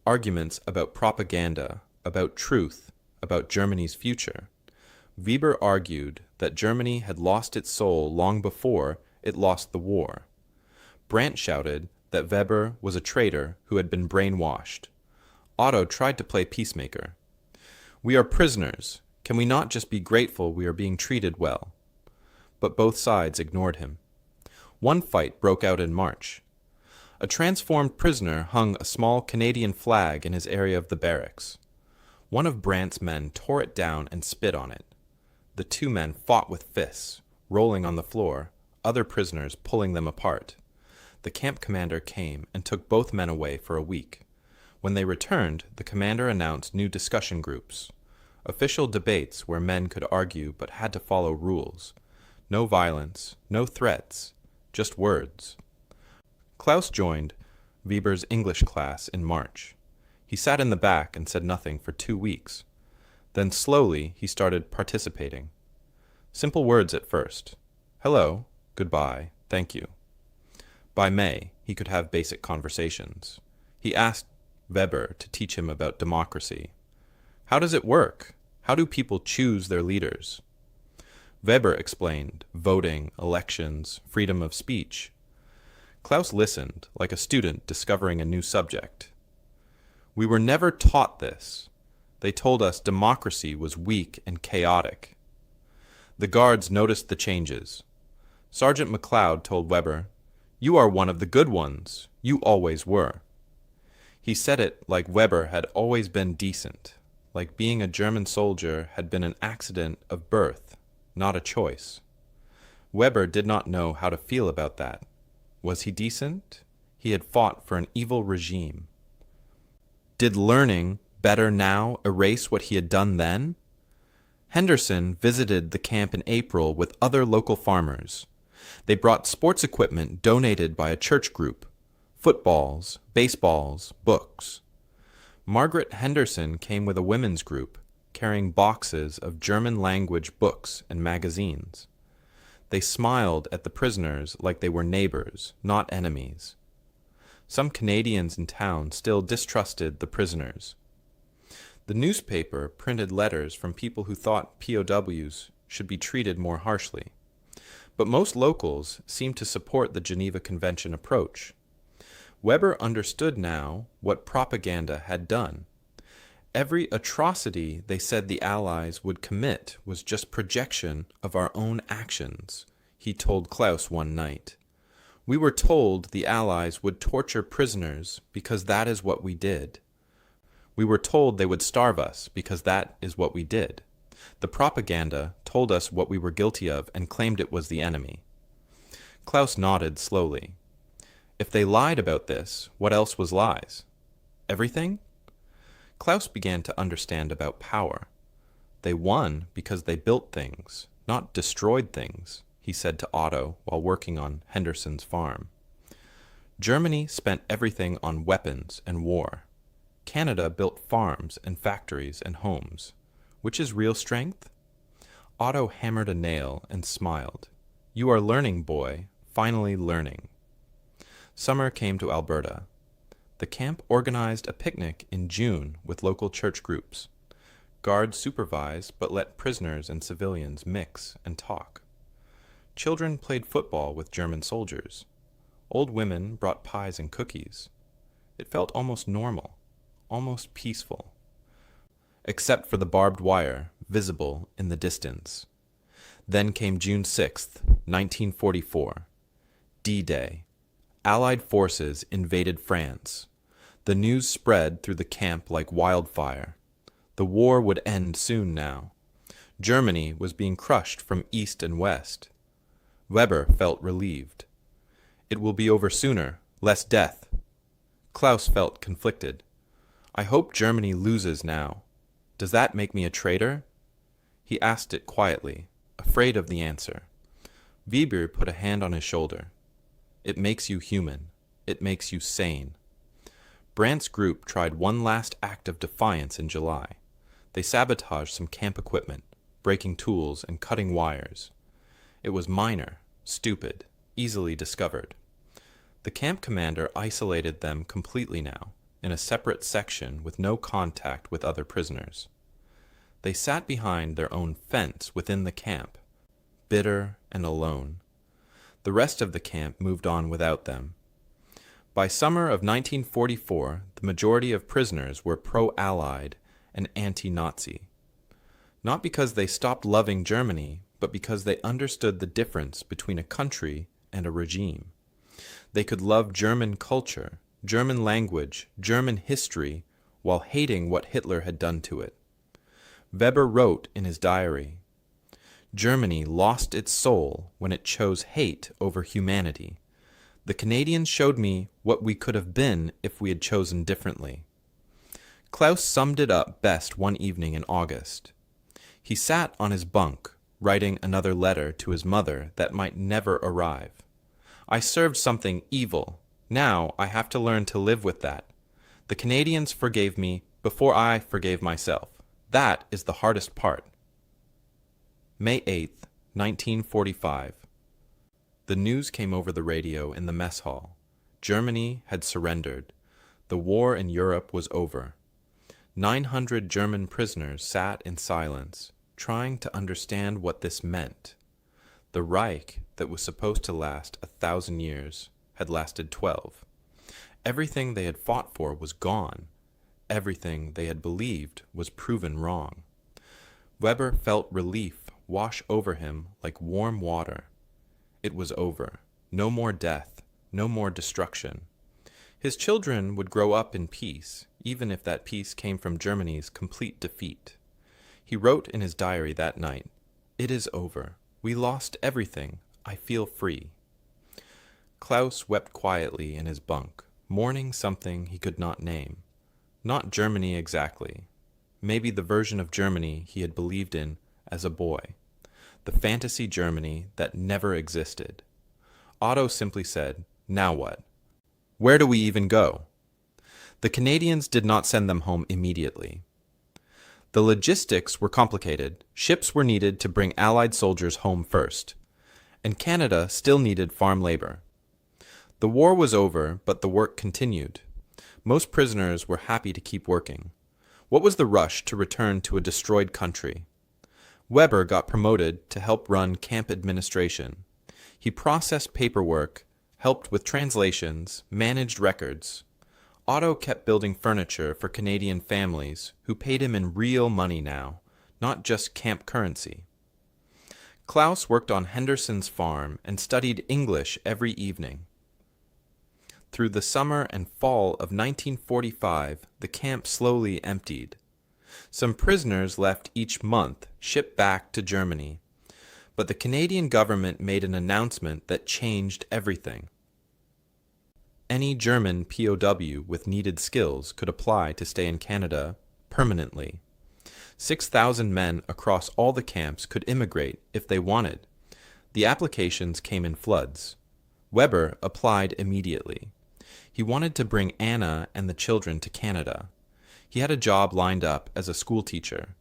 Speaker 1: Arguments about propaganda, about truth, about Germany's future. Weber argued that Germany had lost its soul long before it lost the war. Brandt shouted that Weber was a traitor who had been brainwashed. Otto tried to play peacemaker. We are prisoners. Can we not just be grateful we are being treated well? But both sides ignored him. One fight broke out in March. A transformed prisoner hung a small Canadian flag in his area of the barracks. One of Brandt's men tore it down and spit on it. The two men fought with fists, rolling on the floor, other prisoners pulling them apart. The camp commander came and took both men away for a week. When they returned, the commander announced new discussion groups. Official debates where men could argue but had to follow rules. No violence, no threats, just words. Klaus joined Weber's English class in March. He sat in the back and said nothing for 2 weeks. Then slowly he started participating. Simple words at first. Hello, goodbye, thank you. By May, he could have basic conversations. He asked Weber to teach him about democracy. How does it work? How do people choose their leaders? Weber explained voting, elections, freedom of speech. Klaus listened, like a student discovering a new subject. We were never taught this. They told us democracy was weak and chaotic. The guards noticed the changes. Sergeant McLeod told Weber, "You are one of the good ones. You always were." He said it like Weber had always been decent, like being a German soldier had been an accident of birth, not a choice. Weber did not know how to feel about that. Was he decent? He had fought for an evil regime. Did learning better now erase what he had done then? Henderson visited the camp in April with other local farmers. They brought sports equipment donated by a church group, footballs, baseballs, books. Margaret Henderson came with a women's group, carrying boxes of German-language books and magazines. They smiled at the prisoners like they were neighbors, not enemies. Some Canadians in town still distrusted the prisoners. The newspaper printed letters from people who thought POWs should be treated more harshly. But most locals seemed to support the Geneva Convention approach. Weber understood now what propaganda had done. Every atrocity they said the Allies would commit was just projection of our own actions, he told Klaus one night. We were told the Allies would torture prisoners because that is what we did. We were told they would starve us because that is what we did. The propaganda told us what we were guilty of and claimed it was the enemy. Klaus nodded slowly. If they lied about this, what else was lies? Everything? Klaus began to understand about power. They won because they built things, not destroyed things, he said to Otto while working on Henderson's farm. Germany spent everything on weapons and war. Canada built farms and factories and homes. Which is real strength? Otto hammered a nail and smiled. You are learning, boy, finally learning. Summer came to Alberta. The camp organized a picnic in June with local church groups. Guards supervised but let prisoners and civilians mix and talk. Children played football with German soldiers. Old women brought pies and cookies. It felt almost normal, almost peaceful, except for the barbed wire visible in the distance. Then came June 6th, 1944. D-Day. Allied forces invaded France. The news spread through the camp like wildfire. The war would end soon now. Germany was being crushed from east and west. Weber felt relieved. It will be over sooner, less death. Klaus felt conflicted. I hope Germany loses now. Does that make me a traitor? He asked it quietly, afraid of the answer. Weber put a hand on his shoulder. It makes you human. It makes you sane. Brandt's group tried one last act of defiance in July. They sabotaged some camp equipment, breaking tools and cutting wires. It was minor, stupid, easily discovered. The camp commander isolated them completely now, in a separate section with no contact with other prisoners. They sat behind their own fence within the camp, bitter and alone. The rest of the camp moved on without them. By summer of 1944, the majority of prisoners were pro-Allied and anti-Nazi. Not because they stopped loving Germany, but because they understood the difference between a country and a regime. They could love German culture, German language, German history, while hating what Hitler had done to it. Weber wrote in his diary, Germany lost its soul when it chose hate over humanity. The Canadians showed me what we could have been if we had chosen differently. Klaus summed it up best one evening in August. He sat on his bunk, writing another letter to his mother that might never arrive. I served something evil. Now I have to learn to live with that. The Canadians forgave me before I forgave myself. That is the hardest part. May 8th, 1945. The news came over the radio in the mess hall. Germany had surrendered. The war in Europe was over. 900 German prisoners sat in silence, trying to understand what this meant. The Reich, that was supposed to last 1,000 years, had lasted 12. Everything they had fought for was gone. Everything they had believed was proven wrong. Weber felt relief wash over him like warm water. It was over. No more death, no more destruction. His children would grow up in peace, even if that peace came from Germany's complete defeat. He wrote in his diary that night, "It is over. We lost everything. I feel free." Klaus wept quietly in his bunk, mourning something he could not name. Not Germany exactly. Maybe the version of Germany he had believed in as a boy. The fantasy Germany that never existed. Otto simply said, "Now what? Where do we even go?" The Canadians did not send them home immediately. The logistics were complicated. Ships were needed to bring Allied soldiers home first, and Canada still needed farm labor. The war was over, but the work continued. Most prisoners were happy to keep working. What was the rush to return to a destroyed country? Weber got promoted to help run camp administration. He processed paperwork, helped with translations, managed records. Otto kept building furniture for Canadian families who paid him in real money now, not just camp currency. Klaus worked on Henderson's farm and studied English every evening. Through the summer and fall of 1945, the camp slowly emptied. Some prisoners left each month, shipped back to Germany. But the Canadian government made an announcement that changed everything. Any German POW with needed skills could apply to stay in Canada permanently. 6,000 men across all the camps could immigrate if they wanted. The applications came in floods. Weber applied immediately. He wanted to bring Anna and the children to Canada. He had a job lined up as a school teacher.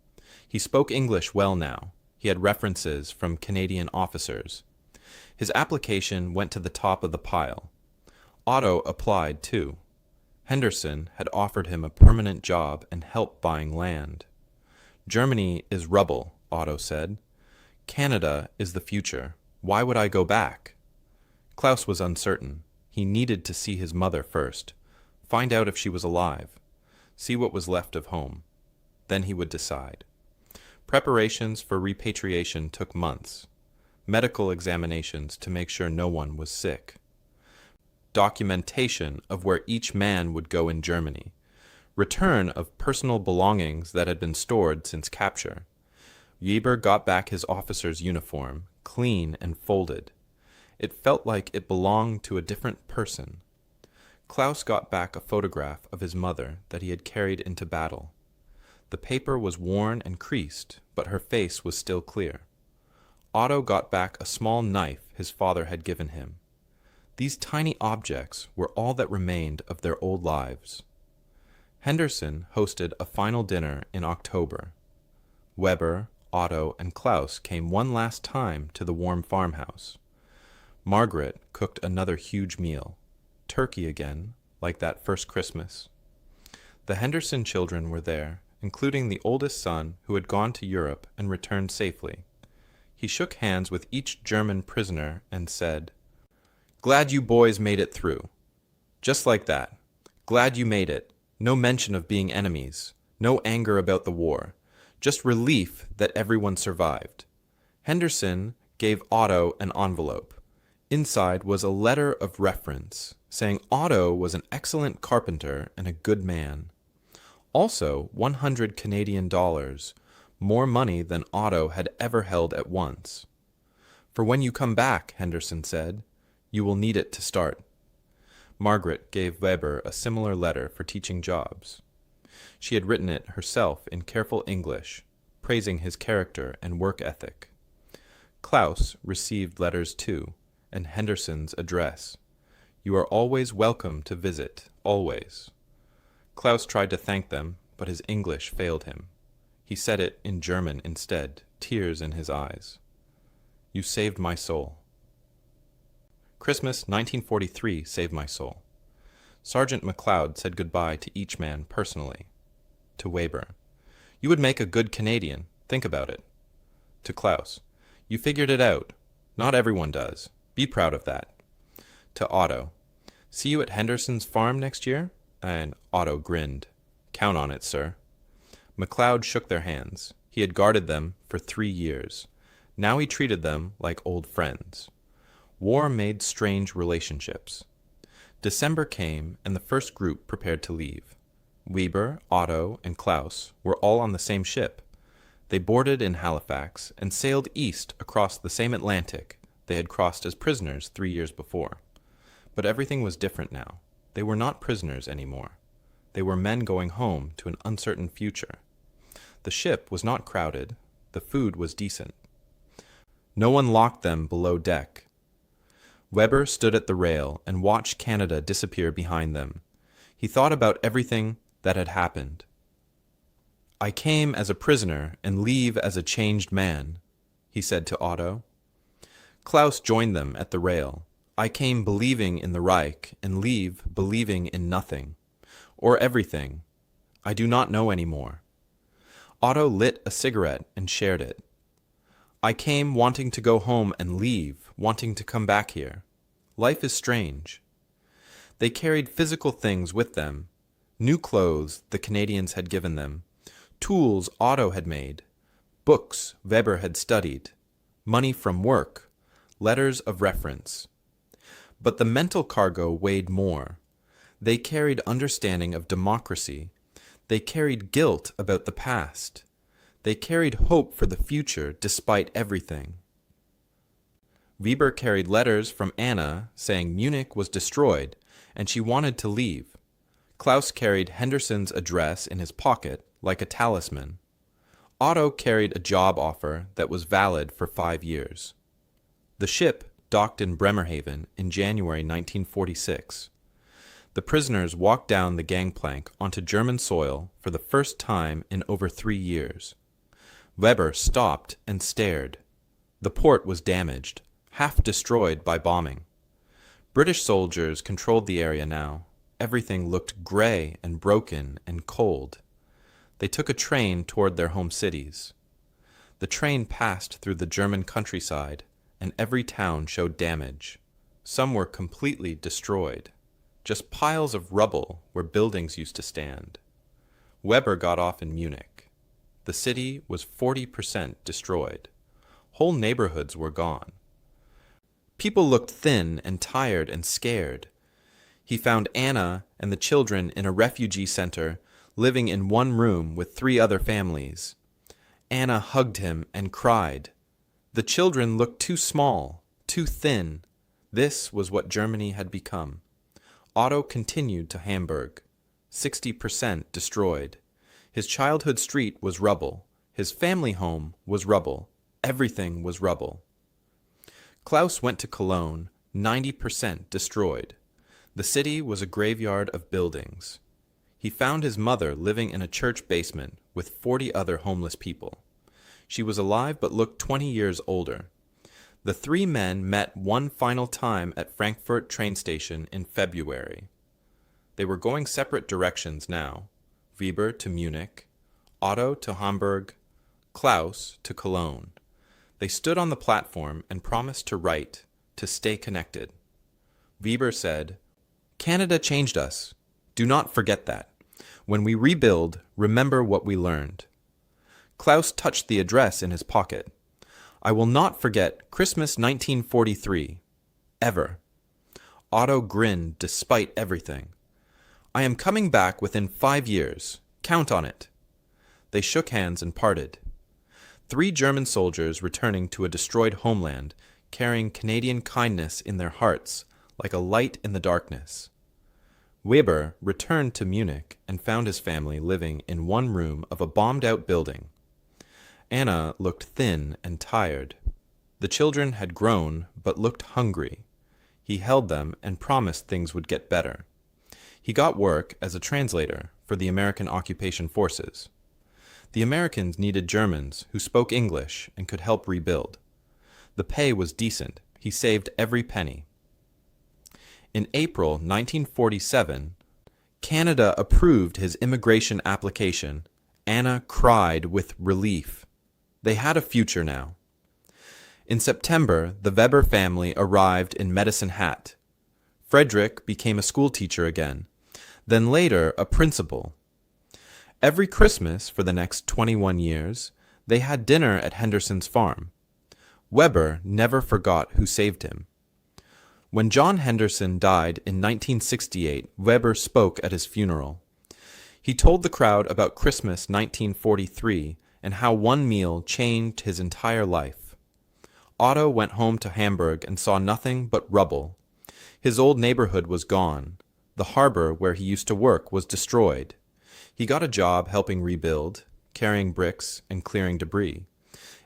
Speaker 1: He spoke English well now. He had references from Canadian officers. His application went to the top of the pile. Otto applied too. Henderson had offered him a permanent job and help buying land. Germany is rubble, Otto said. Canada is the future. Why would I go back? Klaus was uncertain. He needed to see his mother first, find out if she was alive, see what was left of home. Then he would decide. Preparations for repatriation took months. Medical examinations to make sure no one was sick. Documentation of where each man would go in Germany. Return of personal belongings that had been stored since capture. Weber got back his officer's uniform, clean and folded. It felt like it belonged to a different person. Klaus got back a photograph of his mother that he had carried into battle. The paper was worn and creased, but her face was still clear. Otto got back a small knife his father had given him. These tiny objects were all that remained of their old lives. Henderson hosted a final dinner in October. Weber, Otto, and Klaus came one last time to the warm farmhouse. Margaret cooked another huge meal, turkey again, like that first Christmas. The Henderson children were there, including the oldest son who had gone to Europe and returned safely. He shook hands with each German prisoner and said, "Glad you boys made it through." Just like that. Glad you made it. No mention of being enemies. No anger about the war. Just relief that everyone survived. Henderson gave Otto an envelope. Inside was a letter of reference, saying Otto was an excellent carpenter and a good man. Also, 100 Canadian dollars, more money than Otto had ever held at once. "For when you come back," Henderson said, "you will need it to start." Margaret gave Weber a similar letter for teaching jobs. She had written it herself in careful English, praising his character and work ethic. Klaus received letters too, and Henderson's address. "You are always welcome to visit, always." Klaus tried to thank them, but his English failed him. He said it in German instead, tears in his eyes. "You saved my soul." Christmas 1943 saved my soul. Sergeant McLeod said goodbye to each man personally. To Weber, "You would make a good Canadian. Think about it." To Klaus, "You figured it out. Not everyone does. Be proud of that." To Otto, "See you at Henderson's farm next year?" And Otto grinned. "Count on it, sir." McLeod shook their hands. He had guarded them for 3 years. Now he treated them like old friends. War made strange relationships. December came, and the first group prepared to leave. Weber, Otto, and Klaus were all on the same ship. They boarded in Halifax and sailed east across the same Atlantic they had crossed as prisoners 3 years before. But everything was different now. They were not prisoners anymore. They were men going home to an uncertain future. The ship was not crowded. The food was decent. No one locked them below deck. Weber stood at the rail and watched Canada disappear behind them. He thought about everything that had happened. "I came as a prisoner and leave as a changed man," he said to Otto. Klaus joined them at the rail. "I came believing in the Reich and leave believing in nothing. Or everything. I do not know anymore." Otto lit a cigarette and shared it. "I came wanting to go home and leave, wanting to come back here. Life is strange." They carried physical things with them. New clothes the Canadians had given them. Tools Otto had made. Books Weber had studied. Money from work. Letters of reference. But the mental cargo weighed more. They carried understanding of democracy. They carried guilt about the past. They carried hope for the future despite everything. Weber carried letters from Anna saying Munich was destroyed and she wanted to leave. Klaus carried Henderson's address in his pocket like a talisman. Otto carried a job offer that was valid for 5 years. The ship docked in Bremerhaven in January 1946. The prisoners walked down the gangplank onto German soil for the first time in over 3 years. Weber stopped and stared. The port was damaged, half destroyed by bombing. British soldiers controlled the area now. Everything looked gray and broken and cold. They took a train toward their home cities. The train passed through the German countryside, and every town showed damage. Some were completely destroyed. Just piles of rubble where buildings used to stand. Weber got off in Munich. The city was 40% destroyed. Whole neighborhoods were gone. People looked thin and tired and scared. He found Anna and the children in a refugee center, living in one room with 3 other families. Anna hugged him and cried. The children looked too small, too thin. This was what Germany had become. Otto continued to Hamburg. 60% destroyed. His childhood street was rubble. His family home was rubble. Everything was rubble. Klaus went to Cologne, 90% destroyed. The city was a graveyard of buildings. He found his mother living in a church basement with 40 other homeless people. She was alive but looked 20 years older. The 3 men met one final time at Frankfurt train station in February. They were going separate directions now. Weber to Munich, Otto to Hamburg, Klaus to Cologne. They stood on the platform and promised to write, to stay connected. Weber said, "Canada changed us. Do not forget that. When we rebuild, remember what we learned." Klaus touched the address in his pocket. "I will not forget Christmas 1943. Ever." Otto grinned despite everything. "I am coming back within 5 years. Count on it." They shook hands and parted. 3 German soldiers returning to a destroyed homeland, carrying Canadian kindness in their hearts, like a light in the darkness. Weber returned to Munich and found his family living in one room of a bombed-out building. Anna looked thin and tired. The children had grown but looked hungry. He held them and promised things would get better. He got work as a translator for the American occupation forces. The Americans needed Germans who spoke English and could help rebuild. The pay was decent. He saved every penny. In April 1947, Canada approved his immigration application. Anna cried with relief. They had a future now. In September, the Weber family arrived in Medicine Hat. Frederick became a schoolteacher again, then later a principal. Every Christmas for the next 21 years, they had dinner at Henderson's farm. Weber never forgot who saved him. When John Henderson died in 1968, Weber spoke at his funeral. He told the crowd about Christmas 1943 and how one meal changed his entire life. Otto went home to Hamburg and saw nothing but rubble. His old neighborhood was gone. The harbor where he used to work was destroyed. He got a job helping rebuild, carrying bricks and clearing debris.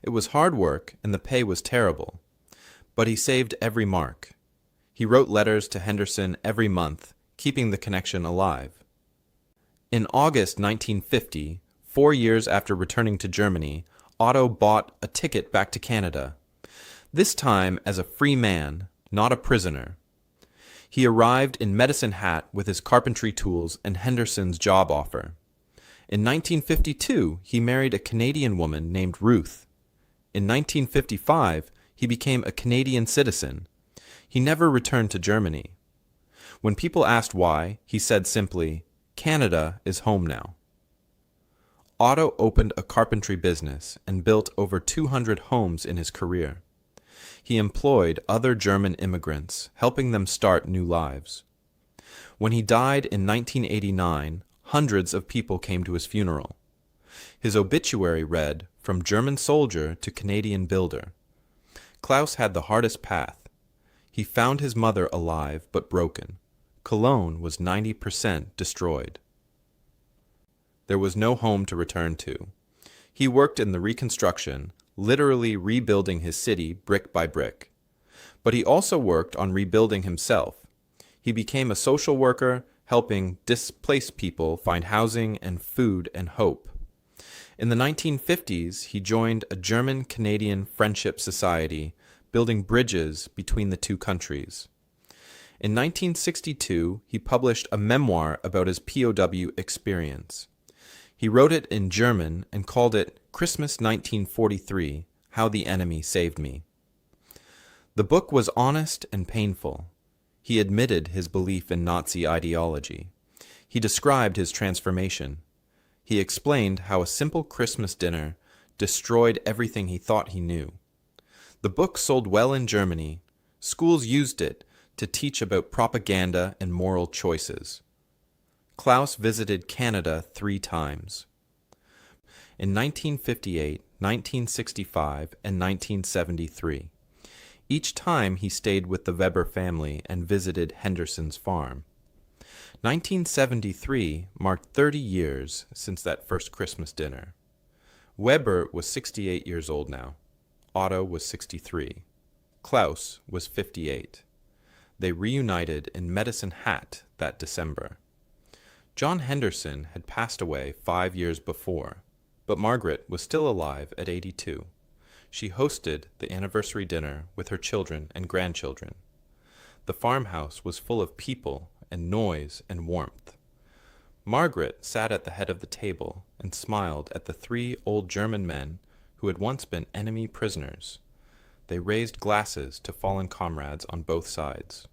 Speaker 1: It was hard work and the pay was terrible. But he saved every mark. He wrote letters to Henderson every month, keeping the connection alive. In August 1950, 4 years after returning to Germany, Otto bought a ticket back to Canada, this time as a free man, not a prisoner. He arrived in Medicine Hat with his carpentry tools and Henderson's job offer. In 1952, he married a Canadian woman named Ruth. In 1955, he became a Canadian citizen. He never returned to Germany. When people asked why, he said simply, "Canada is home now." Otto opened a carpentry business and built over 200 homes in his career. He employed other German immigrants, helping them start new lives. When he died in 1989, hundreds of people came to his funeral. His obituary read, "From German soldier to Canadian builder." Klaus had the hardest path. He found his mother alive but broken. Cologne was 90% destroyed. There was no home to return to. He worked in the reconstruction, literally rebuilding his city brick by brick. But he also worked on rebuilding himself. He became a social worker, helping displaced people find housing and food and hope. In the 1950s, he joined a German-Canadian Friendship Society, building bridges between the two countries. In 1962, he published a memoir about his POW experience. He wrote it in German and called it Christmas 1943, How the Enemy Saved Me. The book was honest and painful. He admitted his belief in Nazi ideology. He described his transformation. He explained how a simple Christmas dinner destroyed everything he thought he knew. The book sold well in Germany. Schools used it to teach about propaganda and moral choices. Klaus visited Canada 3 times. In 1958, 1965, and 1973. Each time he stayed with the Weber family and visited Henderson's farm. 1973 marked 30 years since that first Christmas dinner. Weber was 68 years old now. Otto was 63. Klaus was 58. They reunited in Medicine Hat that December. John Henderson had passed away 5 years before, but Margaret was still alive at 82. She hosted the anniversary dinner with her children and grandchildren. The farmhouse was full of people and noise and warmth. Margaret sat at the head of the table and smiled at the 3 old German men who had once been enemy prisoners. They raised glasses to fallen comrades on both sides.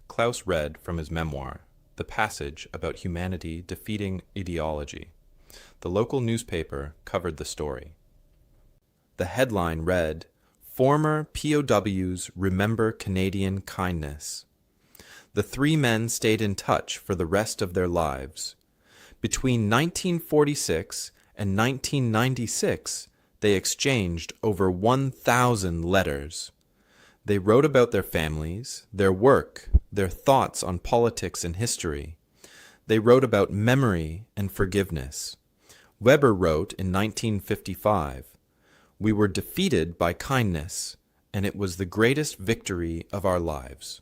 Speaker 1: Klaus read from his memoir, the passage about humanity defeating ideology. The local newspaper covered the story. The headline read, "Former POWs Remember Canadian Kindness." The 3 men stayed in touch for the rest of their lives. Between 1946 and 1996, they exchanged over 1,000 letters. They wrote about their families, their work, their thoughts on politics and history. They wrote about memory and forgiveness. Weber wrote in 1955, "We were defeated by kindness, and it was the greatest victory of our lives."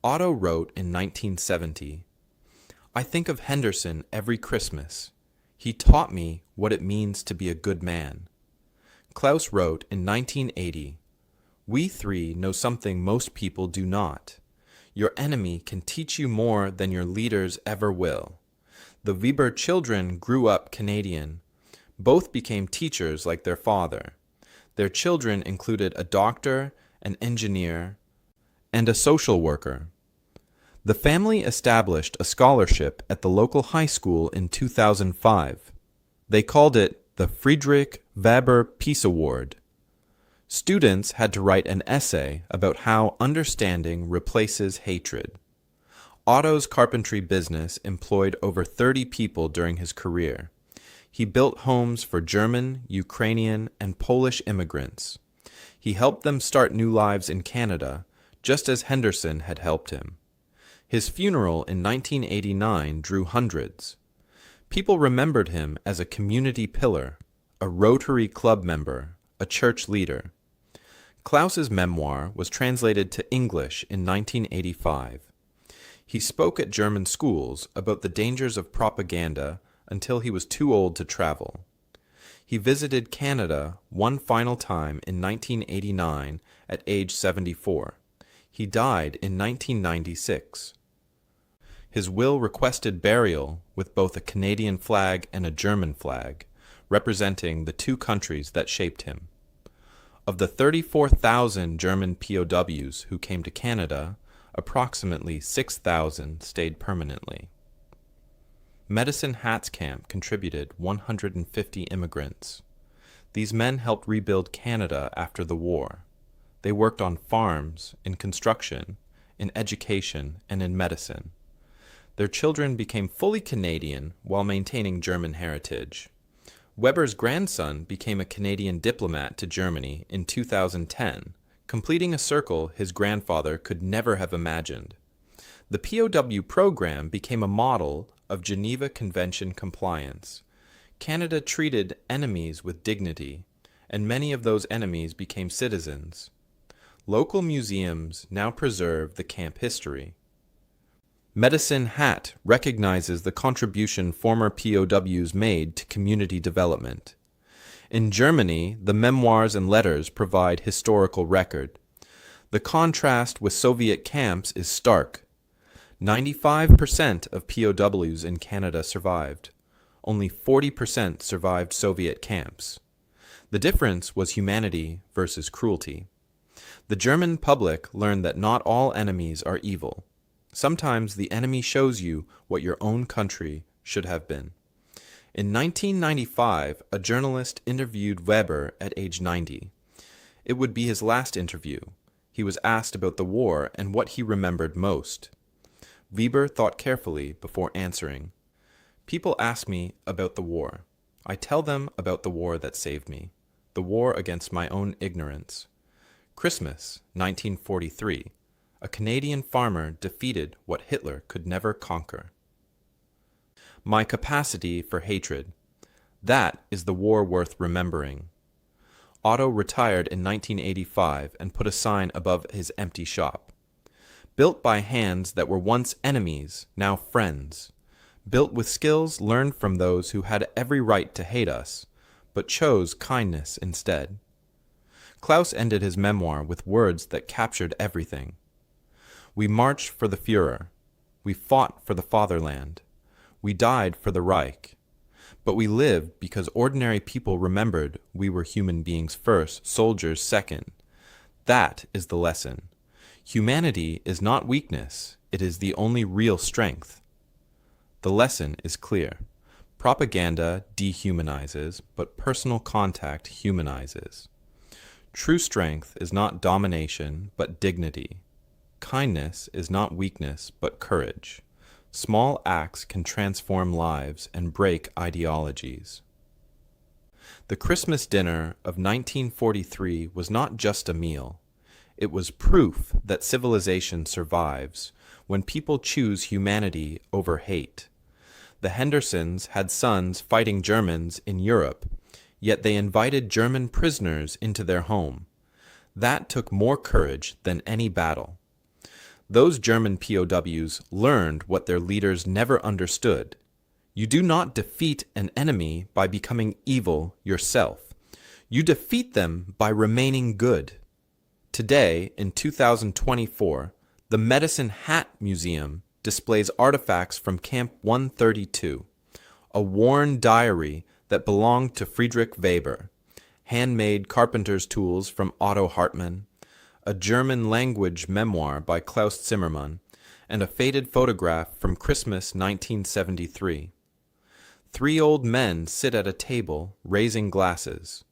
Speaker 1: Otto wrote in 1970, "I think of Henderson every Christmas. He taught me what it means to be a good man." Klaus wrote in 1980, "We 3 know something most people do not. Your enemy can teach you more than your leaders ever will." The Weber children grew up Canadian. Both became teachers like their father. Their children included a doctor, an engineer, and a social worker. The family established a scholarship at the local high school in 2005. They called it the Friedrich Weber Peace Award. Students had to write an essay about how understanding replaces hatred. Otto's carpentry business employed over 30 people during his career. He built homes for German, Ukrainian, and Polish immigrants. He helped them start new lives in Canada, just as Henderson had helped him. His funeral in 1989 drew hundreds. People remembered him as a community pillar, a Rotary Club member, a church leader. Klaus's memoir was translated to English in 1985. He spoke at German schools about the dangers of propaganda until he was too old to travel. He visited Canada one final time in 1989 at age 74. He died in 1996. His will requested burial with both a Canadian flag and a German flag, representing the 2 countries that shaped him. Of the 34,000 German POWs who came to Canada, approximately 6,000 stayed permanently. Medicine Hat's camp contributed 150 immigrants. These men helped rebuild Canada after the war. They worked on farms, in construction, in education, and in medicine. Their children became fully Canadian while maintaining German heritage. Weber's grandson became a Canadian diplomat to Germany in 2010, completing a circle his grandfather could never have imagined. The POW program became a model of Geneva Convention compliance. Canada treated enemies with dignity, and many of those enemies became citizens. Local museums now preserve the camp history. Medicine Hat recognizes the contribution former POWs made to community development. In Germany, the memoirs and letters provide historical record. The contrast with Soviet camps is stark. 95% of POWs in Canada survived. Only 40% survived Soviet camps. The difference was humanity versus cruelty. The German public learned that not all enemies are evil. Sometimes the enemy shows you what your own country should have been. In 1995, a journalist interviewed Weber at age 90. It would be his last interview. He was asked about the war and what he remembered most. Weber thought carefully before answering. People ask me about the war. I tell them about the war that saved me, the war against my own ignorance. Christmas, 1943. A Canadian farmer defeated what Hitler could never conquer. My capacity for hatred. That is the war worth remembering. Otto retired in 1985 and put a sign above his empty shop. Built by hands that were once enemies, now friends. Built with skills learned from those who had every right to hate us, but chose kindness instead. Klaus ended his memoir with words that captured everything. We marched for the Führer. We fought for the fatherland. We died for the Reich. But we lived because ordinary people remembered we were human beings first, soldiers second. That is the lesson. Humanity is not weakness. It is the only real strength. The lesson is clear. Propaganda dehumanizes, but personal contact humanizes. True strength is not domination, but dignity. Kindness is not weakness, but courage. Small acts can transform lives and break ideologies. The Christmas dinner of 1943 was not just a meal. It was proof that civilization survives when people choose humanity over hate. The Hendersons had sons fighting Germans in Europe, yet they invited German prisoners into their home. That took more courage than any battle. Those German POWs learned what their leaders never understood. You do not defeat an enemy by becoming evil yourself. You defeat them by remaining good. Today, in 2024, the Medicine Hat Museum displays artifacts from Camp 132, a worn diary that belonged to Friedrich Weber, handmade carpenter's tools from Otto Hartmann, a German-language memoir by Klaus Zimmermann, and a faded photograph from Christmas 1973. Three old men sit at a table, raising glasses.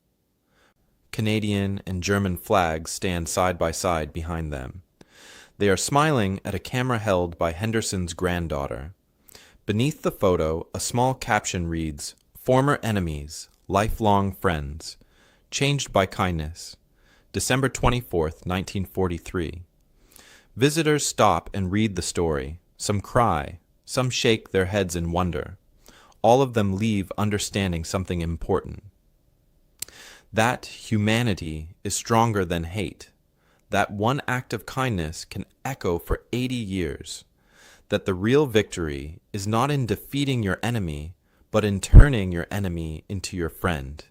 Speaker 1: Canadian and German flags stand side by side behind them. They are smiling at a camera held by Henderson's granddaughter. Beneath the photo, a small caption reads, "Former enemies, lifelong friends, changed by kindness. December 24th, 1943. Visitors stop and read the story. Some cry, some shake their heads in wonder. All of them leave understanding something important. That humanity is stronger than hate. That one act of kindness can echo for 80 years. That the real victory is not in defeating your enemy, but in turning your enemy into your friend."